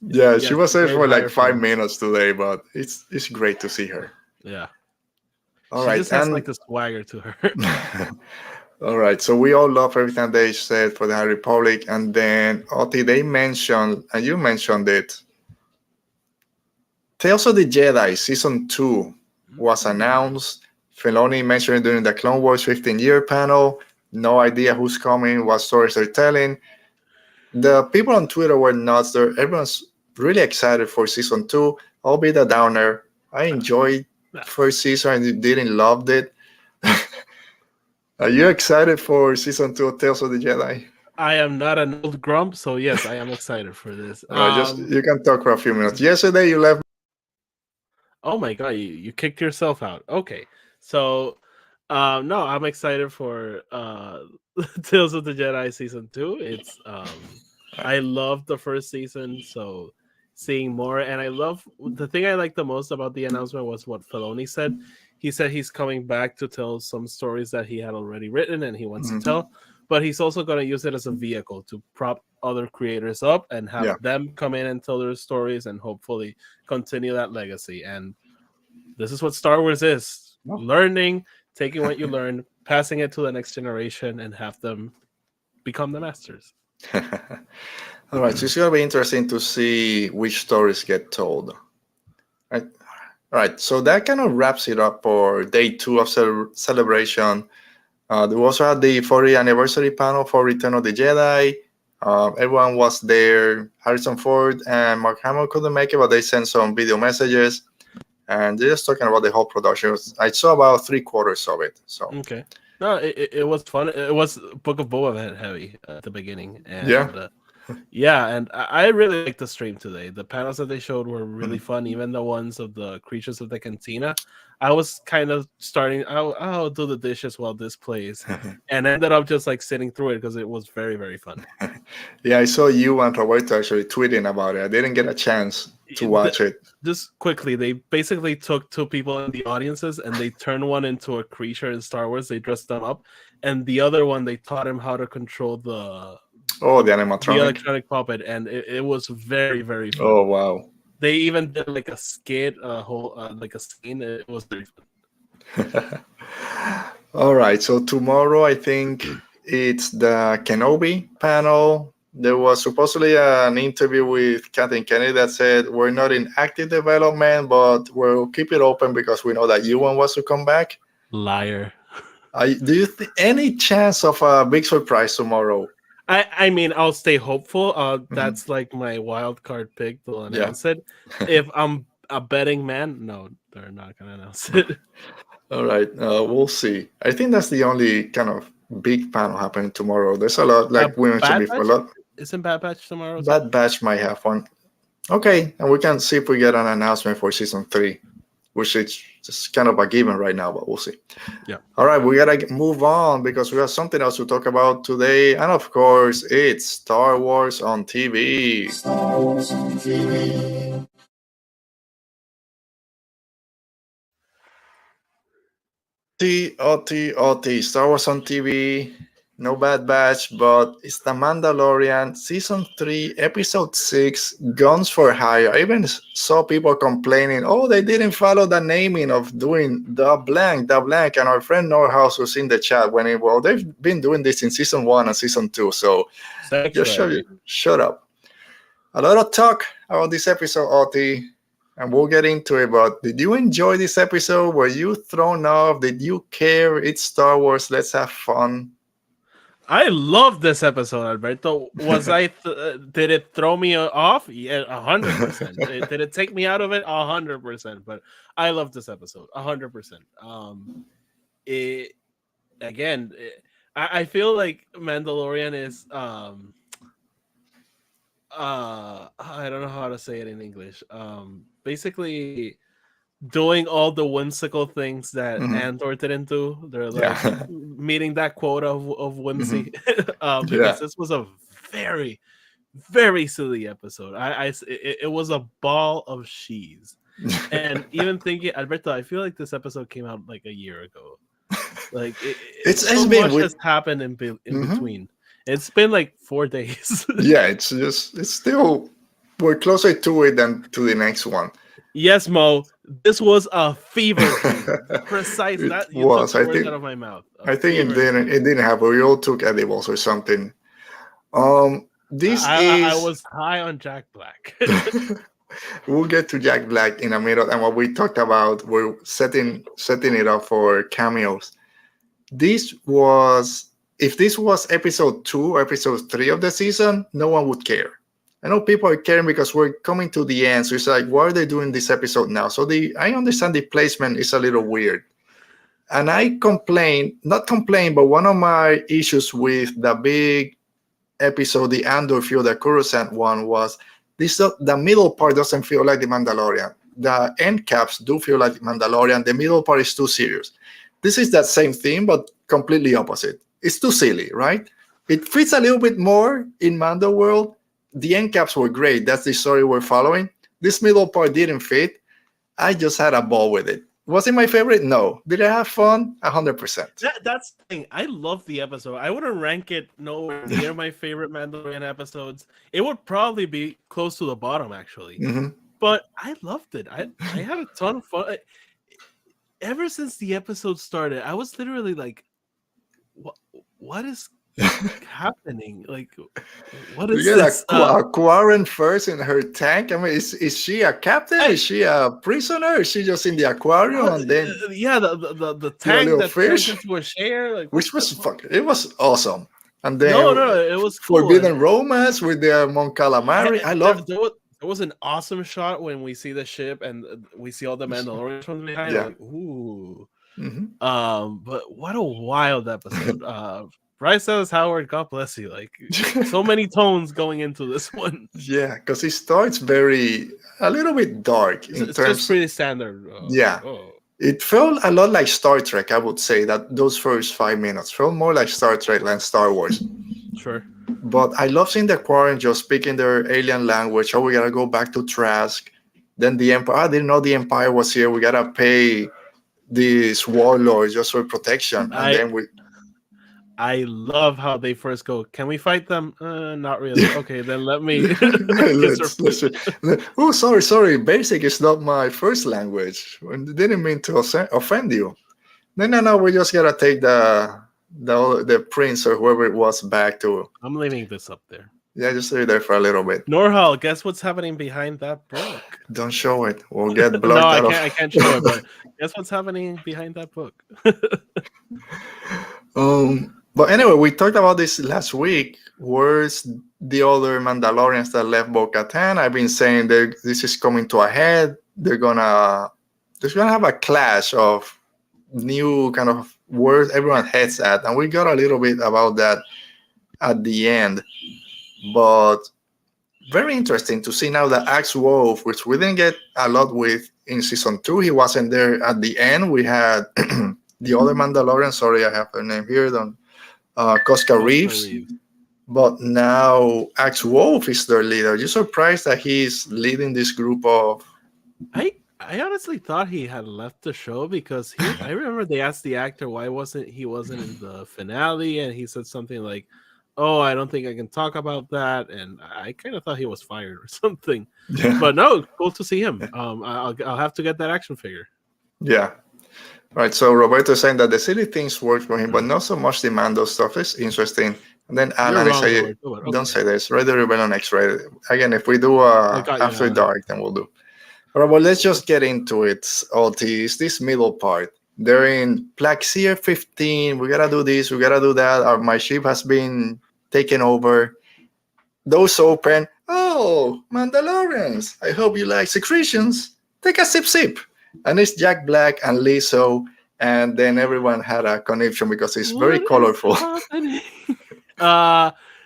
Yeah, she was there for like 5 minutes today, but it's great to see her. Yeah. All she right. Just has like the swagger to her. All right. So we all love everything they said for the High Republic. And then, Oti, they mentioned, and you mentioned it, Tales of the Jedi Season 2 was announced. Filoni mentioned it during the Clone Wars 15-year panel. No idea who's coming, what stories they're telling. The people on Twitter were nuts. Everyone's really excited for Season 2. I'll be the downer. I enjoyed first season and didn't love it. Are you excited for Season 2 of Tales of the Jedi? I am not an old grump, so yes, I am excited for this. You can talk for a few minutes. Yesterday you left. Oh my god, you kicked yourself out. Okay. So, no, I'm excited for Tales of the Jedi Season 2. It's I loved the first season, so seeing more, and I love the thing I like the most about the announcement was what Filoni said. He said he's coming back to tell some stories that he had already written and he wants to tell, but he's also going to use it as a vehicle to prop other creators up and have them come in and tell their stories and hopefully continue that legacy. And this is what Star Wars is. Learning, taking what you learn, passing it to the next generation, and have them become the masters. All right, so it's going to be interesting to see which stories get told. Right? All right, so that kind of wraps it up for day 2 of Celebration. We also had the 40th anniversary panel for Return of the Jedi. Everyone was there. Harrison Ford and Mark Hamill couldn't make it, but they sent some video messages. And they're just talking about the whole production. I saw about 3/4 of it. So okay, no, it was fun. It was Book of Boba Fett heavy at the beginning, and Yeah, and I really liked the stream today. The panels that they showed were really fun, even the ones of the creatures of the cantina. I was kind of starting, I'll do the dishes while this plays, and ended up just like sitting through it because it was very, very fun. Yeah, I saw you and Roberto actually tweeting about it. I didn't get a chance to watch it. Just quickly, they basically took two people in the audiences and they turned one into a creature in Star Wars. They dressed them up, and the other one they taught him how to control the animatronic, the electronic puppet, and it was very, very fun. Oh wow! They even did like a skit, a whole like a scene. It was very fun. All right, so tomorrow I think it's the Kenobi panel. There was supposedly an interview with Kathleen Kennedy that said we're not in active development, but we'll keep it open because we know that Ewan wants to come back. Liar. Do you think any chance of a big surprise tomorrow? I mean, I'll stay hopeful. That's like my wild card pick. They'll announce it. If I'm a betting man, no, they're not gonna announce it. All right, we'll see. I think that's the only kind of big panel happening tomorrow. There's a lot, like we mentioned before. A lot. Isn't Bad Batch tomorrow? Bad Batch might have one. Okay, and we can see if we get an announcement for season 3, which is just kind of a given right now, but we'll see. Yeah. All right, we gotta move on because we have something else to talk about today, and of course, it's Star Wars on TV. Star Wars on TV. OT, Star Wars on TV. No Bad Batch, but it's the Mandalorian Season 3, Episode 6, Guns for Hire. I even saw people complaining, oh, they didn't follow the naming of doing the blank. And our friend Norhouse was in the chat when well, they've been doing this in Season 1 and Season 2, so just shut up. A lot of talk about this episode, OT, and we'll get into it, but did you enjoy this episode? Were you thrown off? Did you care? It's Star Wars. Let's have fun. I love this episode, Alberto. Was did it throw me off? Yeah, 100%. Did it take me out of it? 100%. But I love this episode, 100%. I feel like Mandalorian is I don't know how to say it in English. Basically doing all the whimsical things that Andor didn't do. They're like meeting that quota of whimsy. Because this was a very, very silly episode. It was a ball of cheese. And even thinking, Alberto, I feel like this episode came out like a year ago. Like it's so much has happened in between. It's been like 4 days. Yeah, it's still we're closer to it than to the next one. Yes, Mo. This was a fever dream. Precise. That you took the words out of my mouth. I think it didn't happen. We all took edibles or something. I was high on Jack Black. We'll get to Jack Black in a minute, and what we talked about, we're setting it up for cameos. If this was episode 2 or episode 3 of the season, no one would care. I know people are caring because we're coming to the end. So it's like, why are they doing this episode now? So I understand the placement is a little weird. And not complain, but one of my issues with the big episode, the Andor Field, the Coruscant one, was the middle part doesn't feel like the Mandalorian. The end caps do feel like the Mandalorian. The middle part is too serious. This is that same thing, but completely opposite. It's too silly, right? It fits a little bit more in Mando world. The end caps were great. That's the story we're following. This middle part didn't fit. I just had a ball with it. Was it my favorite? No. Did I have fun? 100%. That's the thing. I love the episode. I wouldn't rank it nowhere near my favorite Mandalorian episodes. It would probably be close to the bottom, actually. But I loved it. I had a ton of fun. Ever since the episode started, I was literally like, what is happening? Like, what is this? Quarren first in her tank. I mean, is she a captain? Is she a prisoner? Is she just in the aquarium? And then the tank that turned into a share, like, which was it was awesome. And then it was cool. Forbidden Romance with the Mon Calamari. I love. There was an awesome shot when we see the ship and we see all the Mandalorians from behind. Like, ooh. But what a wild episode. Bryce Dallas Howard, God bless you. Like so many tones going into this one. Yeah, because it starts a little bit dark in It's just terms. pretty standard. Yeah. It felt a lot like Star Trek, I would say, that those first 5 minutes felt more like Star Trek than Star Wars. Sure. But I love seeing the Quarren just speaking their alien language. Oh, we gotta go back to Trask. Then the Empire. I didn't know the Empire was here. We gotta pay these warlords just for protection. And then I love how they first go, can we fight them? Not really. Okay, then let me. Oh, sorry. Basic is not my first language. I didn't mean to offend you. No. We just gotta take the prince or whoever it was back to. I'm leaving this up there. Yeah, just stay there for a little bit. Norhal, guess what's happening behind that book? Don't show it. We'll get blocked. No, I can't show it. But guess what's happening behind that book? But anyway, we talked about this last week. Where's the other Mandalorians that left Bo-Katan? I've been saying that this is coming to a head. There's gonna have a clash of new kind of where everyone heads at, and we got a little bit about that at the end. But very interesting to see now that Axe Wolf, which we didn't get a lot with in season 2, he wasn't there at the end. We had the other Mandalorian. Sorry, I have her name here. Koska Reeves. But now Axe Wolf is their leader. You surprised that he's leading this group of? I honestly thought he had left the show because I remember they asked the actor why he wasn't in the finale, and he said something like, "Oh, I don't think I can talk about that," and I kind of thought he was fired or something. Yeah. But no, cool to see him. I'll have to get that action figure. Yeah. Right. So Roberto is saying that the silly things work for him, but not so much the Mando stuff is interesting. And then Alan is saying, "Don't say this. Ready Rebellion X-rated." Again, if we do After Dark, then we'll do. All right, well, let's just get into it. It's this middle part. They're in Plaxier 15. We gotta do this. We gotta do that. My ship has been taken over. Doors open. Oh, Mandalorians! I hope you like secretions. Take a sip. And it's Jack Black and Lizzo, and then everyone had a connection because it's very colorful.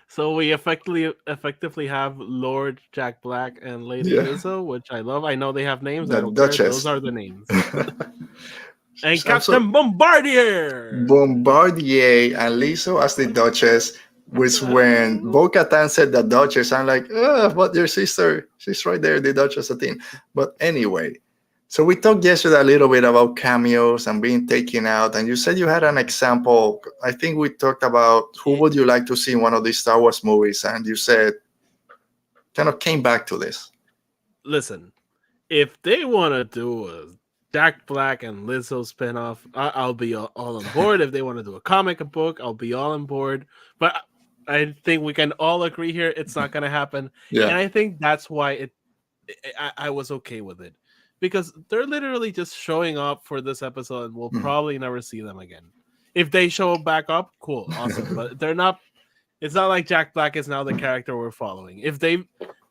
So we effectively have Lord Jack Black and Lady Lizzo, which I love. I know they have names. The Duchess. Those are the names. And Captain Bombardier and Lizzo as the Duchess, which when Bo-Katan said the Duchess, I'm like, but your sister, she's right there, the Duchess of Teen. But anyway, so we talked yesterday a little bit about cameos and being taken out, and you said you had an example. I think we talked about who would you like to see in one of these Star Wars movies, and you said kind of came back to this. Listen, if they want to do a Jack Black and Lizzo spinoff, I'll be all on board. If they want to do a comic book, I'll be all on board. But I think we can all agree here it's not going to happen. Yeah. And I think that's why I was okay with it. Because they're literally just showing up for this episode and we'll probably never see them again. If they show back up, cool, awesome. But they're not, it's not like Jack Black is now the character we're following. If they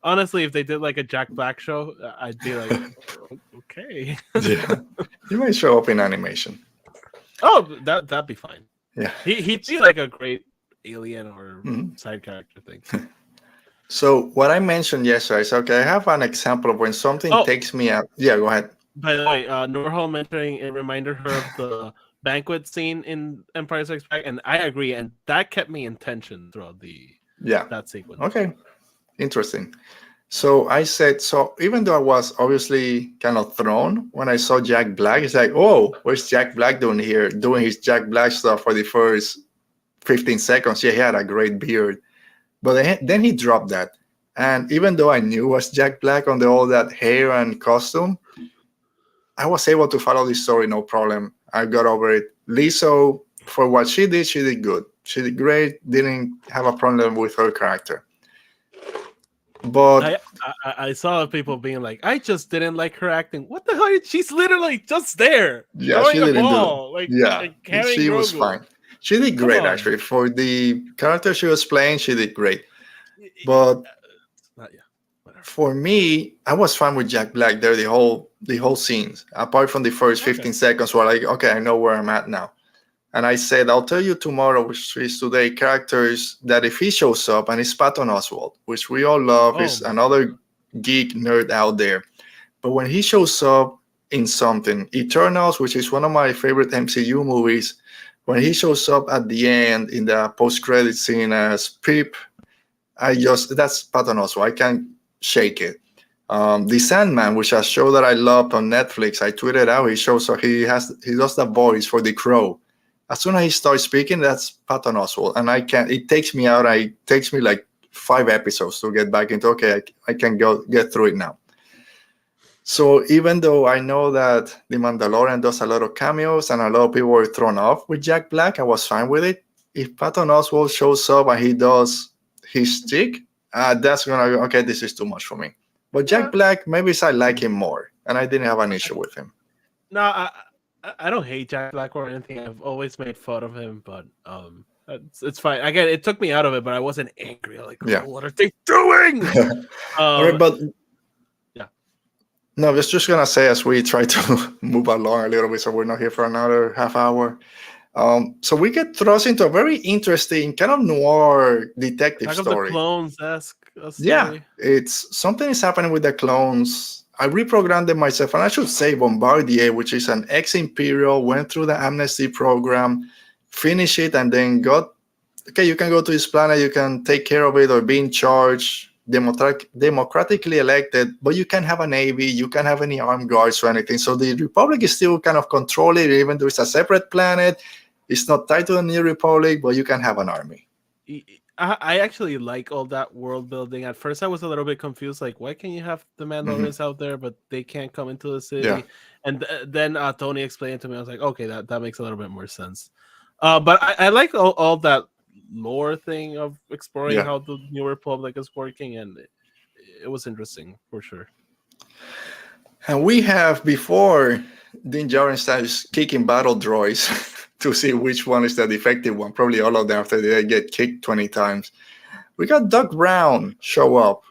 did like a Jack Black show, I'd be like, okay. Yeah. He might show up in animation. Oh, that'd be fine. Yeah. He'd be like a great alien or side character thing. So what I mentioned yesterday is, okay, I have an example of when something takes me out. Yeah, go ahead. By the way, Norhal mentioning it reminded her of the banquet scene in Empire Strikes Back, and I agree, and that kept me in tension throughout that sequence. Okay, interesting. So I said, so even though I was obviously kind of thrown when I saw Jack Black, it's like, oh, what's Jack Black doing here, doing his Jack Black stuff for the first 15 seconds? Yeah, he had a great beard. But then he dropped that. And even though I knew it was Jack Black on all that hair and costume, I was able to follow the story, no problem. I got over it. Lizzo, for what she did good. She did great, didn't have a problem with her character. But I saw people being like, I just didn't like her acting. What the hell? She's literally just there. Yeah, she didn't do it. She was fine. She did great, actually. For the character she was playing, she did great. But for me, I was fine with Jack Black there the whole scenes. Apart from the first 15 seconds where like, okay, I know where I'm at now. And I said, I'll tell you tomorrow, which is today, characters that if he shows up, and it's Patton Oswalt, which we all love, is another geek nerd out there. But when he shows up in something, Eternals, which is one of my favorite MCU movies, when he shows up at the end in the post-credit scene as Pip, that's Patton Oswalt. I can't shake it. The Sandman, which is a show that I loved on Netflix, I tweeted out. He does the voice for the Crow. As soon as he starts speaking, that's Patton Oswalt, and it takes me out. It takes me like 5 episodes to get back into. Okay, I can get through it now. So even though I know that The Mandalorian does a lot of cameos and a lot of people were thrown off with Jack Black, I was fine with it. If Patton Oswalt shows up and he does his stick, that's gonna okay. This is too much for me. But Jack Black, maybe I like him more, and I didn't have an issue with him. No, I don't hate Jack Black or anything. I've always made fun of him, but it's fine. Again, it took me out of it, but I wasn't angry. Like, what are they doing? All right, but no, I was just gonna say as we try to move along a little bit, so we're not here for another half hour. So we get thrust into a very interesting kind of noir detective story. The clones-esque story. Yeah, it's something is happening with the clones. I reprogrammed them myself, and I should say Bombardier, which is an ex-Imperial, went through the amnesty program, finished it, and then you can go to this planet, you can take care of it or be in charge, democratically elected, but you can't have a navy, you can't have any armed guards or anything. So the Republic is still kind of controlling it, even though it's a separate planet. It's not tied to the New Republic, but you can have an army. I actually like all that world building. At first, I was a little bit confused. Like, why can you have the Mandalorians out there, but they can't come into the city? Yeah. And then Tony explained to me. I was like, okay, that makes a little bit more sense. But I like all that lore thing of exploring how the New Republic is working, and it was interesting for sure. And we have, before Din Djarin starts kicking battle droids to see which one is the defective one, probably all of them after they get kicked 20 times, we got Doc Brown show up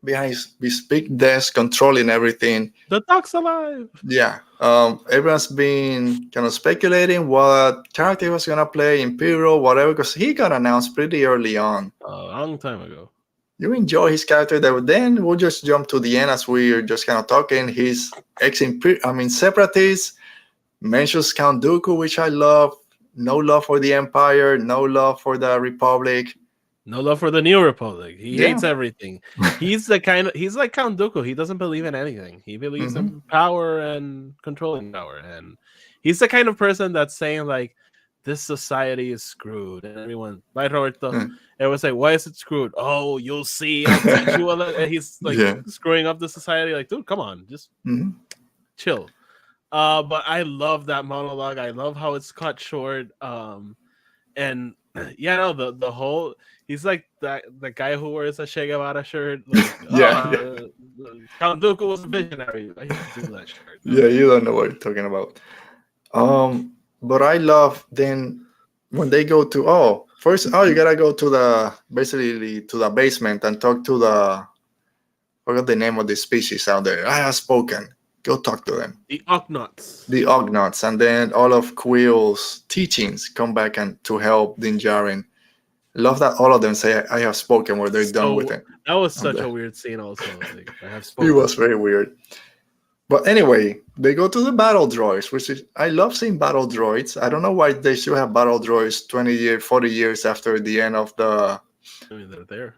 behind his big desk controlling everything. The Doc's alive! Yeah. Everyone's been kind of speculating what character he was going to play, Imperial, whatever, because he got announced pretty early on. A long time ago. You enjoy his character, then we'll just jump to the end as we're just kind of talking. He's separatist, mentions Count Dooku, which I love. No love for the Empire, no love for the Republic. No love for the New Republic. He hates everything. He's like Count Dooku. He doesn't believe in anything. He believes in power and controlling power. And he's the kind of person that's saying, like, this society is screwed. And everyone, right, Roberto? Everyone's like, why is it screwed? Oh, you'll see. I'll teach you. And he's like screwing up the society. Like, dude, come on. Just chill. But I love that monologue. I love how it's cut short. And the whole, he's like the guy who wears a Che Guevara shirt. Like, Count Dooku was a visionary. I used to do that shirt. Yeah, you don't know what you're talking about. But I love then when they go to you gotta go to the basement and talk to I forgot the name of the species out there. I have spoken. Go talk to them. The Ugnaughts. The Ugnaughts, and then all of Quill's teachings come back and to help Din Djarin. Love that all of them say, "I have spoken," where they're done with it. That was such a weird scene. Also, like, I have spoken. It was very weird. But anyway, they go to the battle droids, which is I love seeing battle droids. I don't know why they still have battle droids 20 years, 40 years after the end of the. I mean, they're there.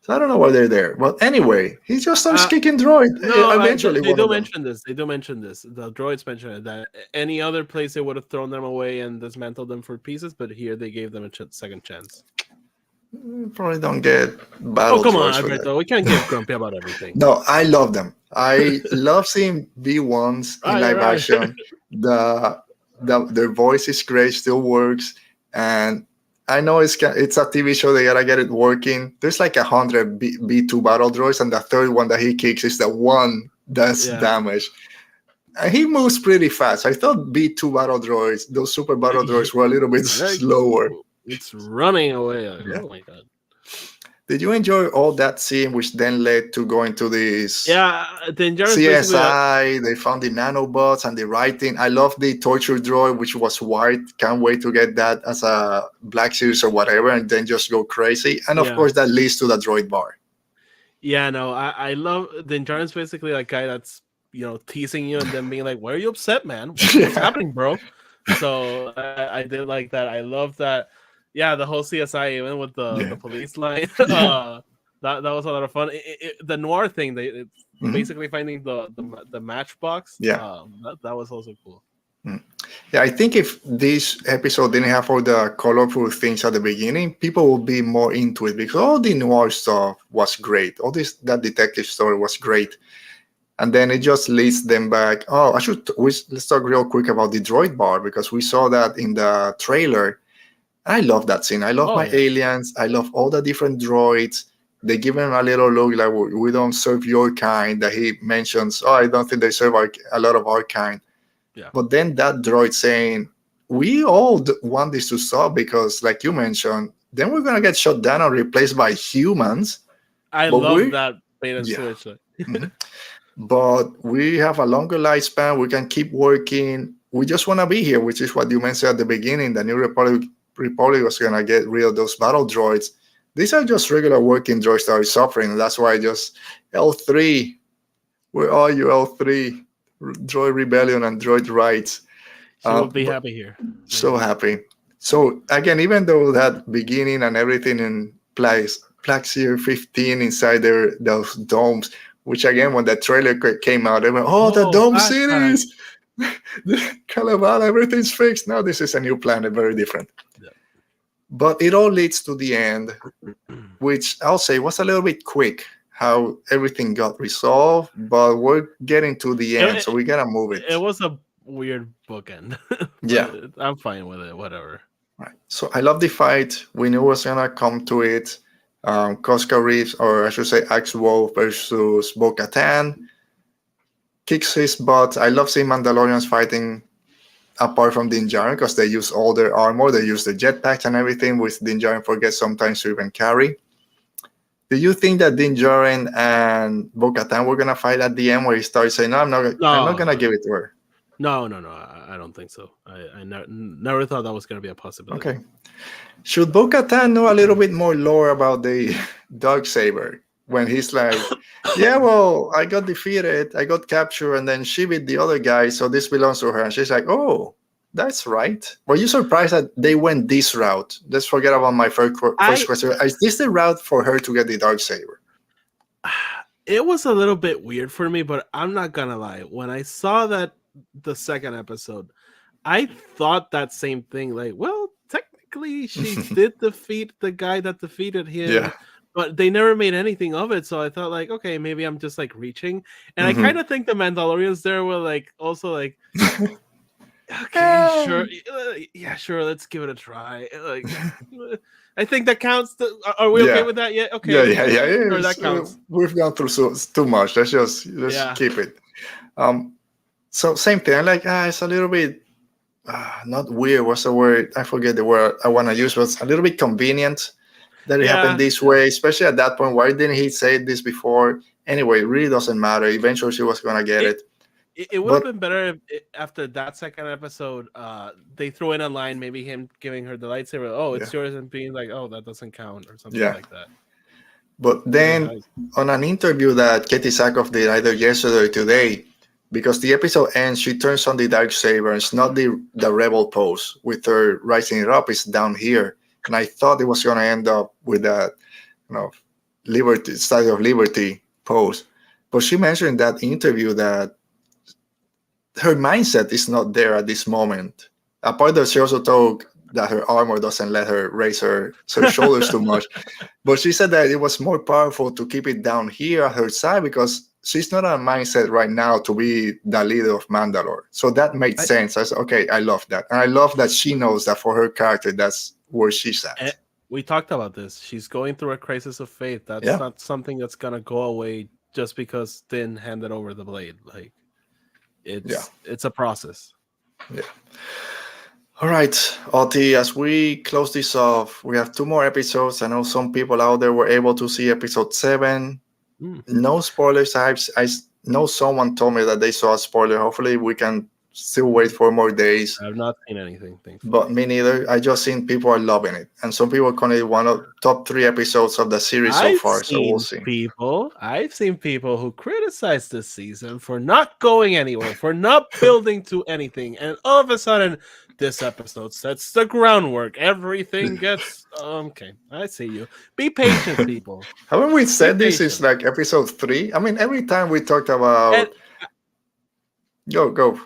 So I don't know why they're there. But anyway, he just starts kicking droid. Eventually, they do mention this. They do mention this. The droids mention it, that any other place they would have thrown them away and dismantled them for pieces, but here they gave them a second chance. Probably don't get battle droids. Oh, come on, Alberto. We can't get grumpy about everything. No, I love them. I love seeing B1s in live action. Their voice is great, still works, and I know it's a TV show. They gotta get it working. There's like 100 B2 battle droids, and the third one that he kicks is the one that's damaged. And he moves pretty fast. I thought B2 battle droids, those super battle droids, were a little bit slower. It's running away. Oh my god! Did you enjoy all that scene, which then led to going to this The endurance CSI? They found the nanobots and the writing. I love the torture droid, which was white. Can't wait to get that as a Black Series or whatever, and then just go crazy. And of course, that leads to the droid bar. Yeah, no, I love the endurance. Basically, like guy that's teasing you and then being like, "Why are you upset, man? What's happening, bro?" So I did like that. I love that. Yeah, the whole CSI even with the police line. That was a lot of fun. The noir thing, basically finding the matchbox. Yeah, that was also cool. Yeah, I think if this episode didn't have all the colorful things at the beginning, people would be more into it because all the noir stuff was great. That detective story was great. And then it just leads them back. Oh, let's talk real quick about the droid bar because we saw that in the trailer. I love that scene. I love aliens. I love all the different droids. They give him a little look like we don't serve your kind. That he mentions, I don't think they serve a lot of our kind. Yeah. But then that droid saying, we all want this to stop because, like you mentioned, then we're gonna get shut down and replaced by humans. I love that bait and switch. But we have a longer lifespan. We can keep working. We just want to be here, which is what you mentioned at the beginning. The New Republic was going to get rid of those battle droids. These are just regular working droids that are suffering. That's why just L3, where are you, L3? Droid Rebellion and Droid Rights. We'll be happy here. So happy. So again, even though that beginning and everything in Plaxier 15 inside those domes, which again, when the trailer came out, they went, the Dome series, Kalevala, everything's fixed. Now this is a new planet, very different. Yeah. But it all leads to the end, which I'll say was a little bit quick, how everything got resolved, but we're getting to the end, so we gotta move it. It was a weird bookend. Yeah. I'm fine with it, whatever. Right. So I love the fight. We knew it was gonna come to it. Cosca Reeves, or I should say Axe Wolf versus Bo-Katan, kicks his butt. I love seeing Mandalorians fighting apart from Din Djarin because they use all their armor. They use the jetpacks and everything, which Din Djarin forgets sometimes to even carry. Do you think that Din Djarin and Bo-Katan were going to fight at the end where he starts saying, I'm not going to give it to her? No, I don't think so. I never thought that was going to be a possibility. Okay. Should Bo-Katan know a little bit more lore about the Darksaber when he's like, yeah, well, I got defeated, I got captured, and then she beat the other guy, so this belongs to her. And she's like, oh, that's right. Were you surprised that they went this route? Let's forget about my first question. Is this the route for her to get the Darksaber? It was a little bit weird for me, but I'm not going to lie. When I saw that the second episode, I thought that same thing. Like, well, technically, she did defeat the guy that defeated him, but they never made anything of it. So I thought, like, okay, maybe I'm just like reaching. And I kind of think the Mandalorians there were like, also like, okay, sure, yeah, sure, let's give it a try. Like, I think that counts. Are we okay with that yet? Okay, yeah. Sure, that counts. We've gone through too much. Let's keep it. So same thing. I'm like, it's a little bit. Not weird. What's the word? I forget the word I want to use. But it's a little bit convenient that it happened this way, especially at that point. Why didn't he say this before? Anyway, it really doesn't matter. Eventually, she was gonna get it. It would have been better if after that second episode, they threw in a line, maybe him giving her the lightsaber. Oh, it's yours, and being like, oh, that doesn't count, or something like that. But then on an interview that Katie Sackhoff did either yesterday or today, because the episode ends, she turns on the Darksaber. It's not the rebel pose with her rising it up. It's down here. And I thought it was going to end up with that, liberty, Statue of Liberty pose. But she mentioned in that interview that her mindset is not there at this moment. Apart that she also told that her armor doesn't let her raise her shoulders too much. But she said that it was more powerful to keep it down here at her side because she's not on a mindset right now to be the leader of Mandalore. So that made sense. I said, okay, I love that. And I love that she knows that for her character, that's where she's at. We talked about this. She's going through a crisis of faith. That's not something that's going to go away just because Din handed over the blade. Like, it's a process. Yeah. All right, Oti, as we close this off, we have 2 more episodes. I know some people out there were able to see episode 7. No spoilers. I know someone told me that they saw a spoiler. Hopefully, we can still wait for more days. I've not seen anything, thankfully. But me neither. I just seen people are loving it, and some people call it one of top 3 episodes of the series so far. So we'll see. I've seen people who criticize this season for not going anywhere, for not building to anything, and all of a sudden, this episode sets the groundwork. Everything gets okay. I see you. Be patient, people. Haven't we said this is like episode 3? I mean, every time we talked about. Go.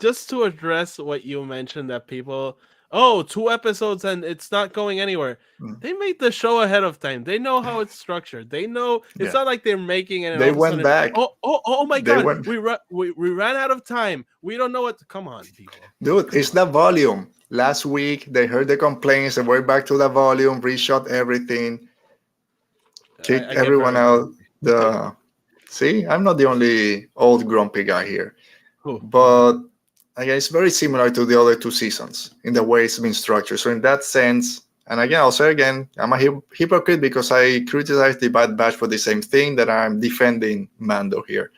Just to address what you mentioned, that people, 2 episodes and it's not going anywhere. They made the show ahead of time. They know how it's structured. They know it's not like they're making it. They went back. Oh my God! We ran out of time. We don't know what. Come on, people. Dude, it's the volume. Last week they heard the complaints. They went back to the volume, reshot everything, kicked everyone out. See, I'm not the only old grumpy guy here. Cool. But again, it's very similar to the other 2 seasons in the way it's been structured. So in that sense, and again, I'll say again, I'm a hypocrite because I criticize the Bad Batch for the same thing that I'm defending Mando here.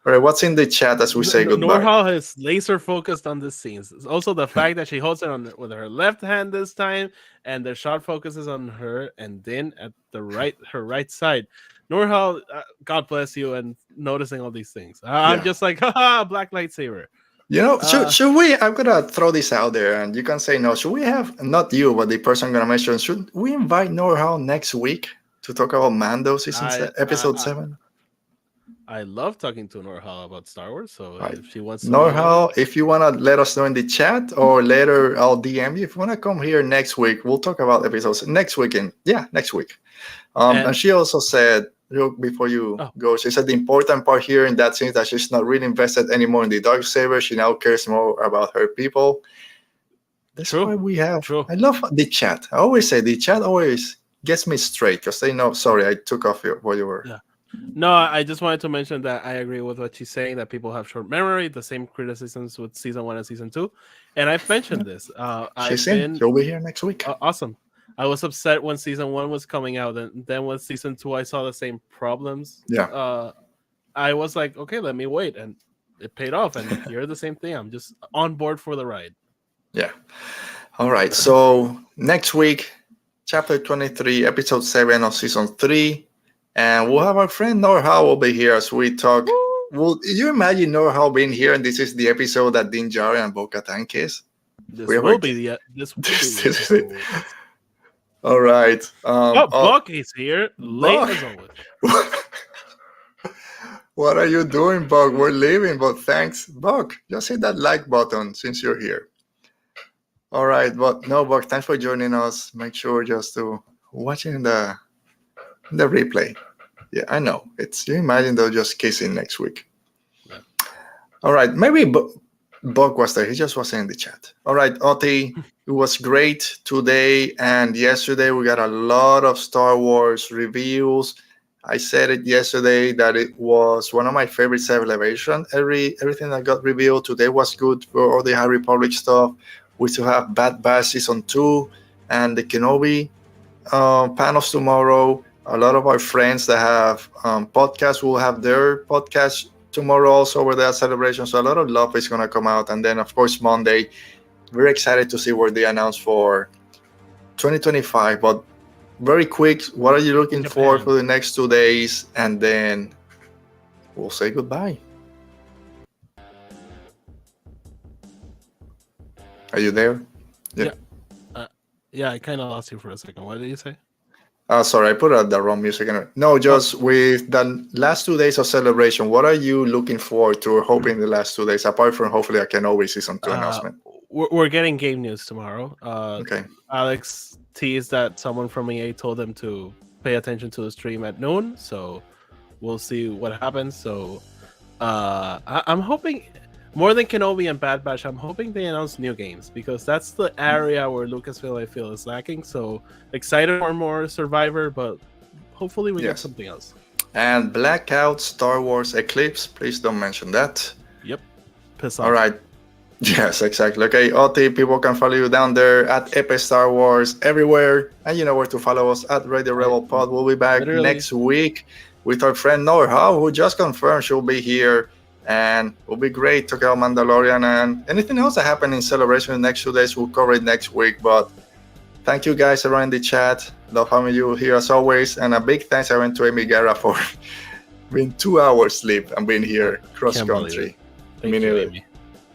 All right, what's in the chat as we say goodbye? Norhal is laser focused on the scenes. It's also the fact that she holds it with her left hand this time, and the shot focuses on her, and then at her right side. Norhal, God bless you, and noticing all these things. I'm just like, haha, black lightsaber. You know, should we? I'm gonna throw this out there, and you can say no. Should we have, not you, but the person I'm gonna mention? Should we invite Norhal next week to talk about Mando episode 7? I love talking to Norhal about Star Wars. So if she wants to, Norhal, if you wanna let us know in the chat, or later I'll DM you. If you wanna come here next week, we'll talk about episodes next weekend. Yeah, next week. And she also said, before you go, she said the important part here in that sense that she's not really invested anymore in the Darksaber. She now cares more about her people. That's why we have. I love the chat. I always say the chat always gets me straight because they know. Sorry, I took off what you were. Yeah. No, I just wanted to mention that I agree with what she's saying, that people have short memory, the same criticisms with season 1 and season 2. And I've mentioned this. She'll be here next week. Awesome. I was upset when season 1 was coming out, and then with season 2, I saw the same problems. Yeah. I was like, okay, let me wait, and it paid off. And you're the same thing. I'm just on board for the ride. Yeah. All right. So next week, chapter 23, episode 7 of season 3, and we'll have our friend Norhal will be here as we talk. Well, you imagine Norhal being here, and this is the episode that Din Djarin and Bo-Katan kiss? This will be the episode. All right. Buck is here, late as always. What are you doing, Buck? We're leaving, but thanks, Buck. Just hit that like button since you're here. All right, but no, Buck, thanks for joining us. Make sure just to watching the replay. Yeah, I know. You imagine they'll just kissing next week. Yeah. All right, maybe Buck was there. He just wasn't in the chat. All right, Oti, it was great today and yesterday. We got a lot of Star Wars reviews. I said it yesterday that it was one of my favorite Celebration. Everything that got revealed today was good for all the High Republic stuff. We still have Bad Batch Season 2 and the Kenobi panels tomorrow. A lot of our friends that have podcasts will have their podcast tomorrow also over that Celebration. So a lot of love is going to come out. And then, of course, Monday, we're excited to see what they announce for 2025. But very quick, what are you looking for the next 2 days? And then we'll say goodbye. Are you there? Yeah, I kind of lost you for a second. What did you say? Sorry, I put out the wrong music. No, just with the last 2 days of Celebration, what are you looking forward to or hoping the last 2 days, apart from hopefully I can always see some announcement? We're getting game news tomorrow. Okay. Alex teased that someone from EA told them to pay attention to the stream at noon, so we'll see what happens. So I'm hoping, more than Kenobi and Bad Batch, I'm hoping they announce new games, because that's the area where Lucasfilm, I feel, is lacking. So excited for more Survivor, but hopefully we get something else. And Blackout, Star Wars Eclipse, please don't mention that. Yep. Piss off. All right. Yes, exactly. Okay, Oti, people can follow you down there at Epic Star Wars everywhere. And you know where to follow us at Radio Rebel Pod. We'll be back next week with our friend Norha, who just confirmed she'll be here. And it'll be great to talk about Mandalorian and anything else that happened in Celebration in the next 2 days. We'll cover it next week. But thank you guys around the chat. Love having you here as always. And a big thanks I went to Amy Guerra for being 2 hours sleep and being here cross country. Thank you, Amy.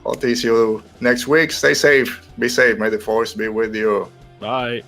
I'll see you next week. Stay safe. Be safe. May the force be with you. Bye.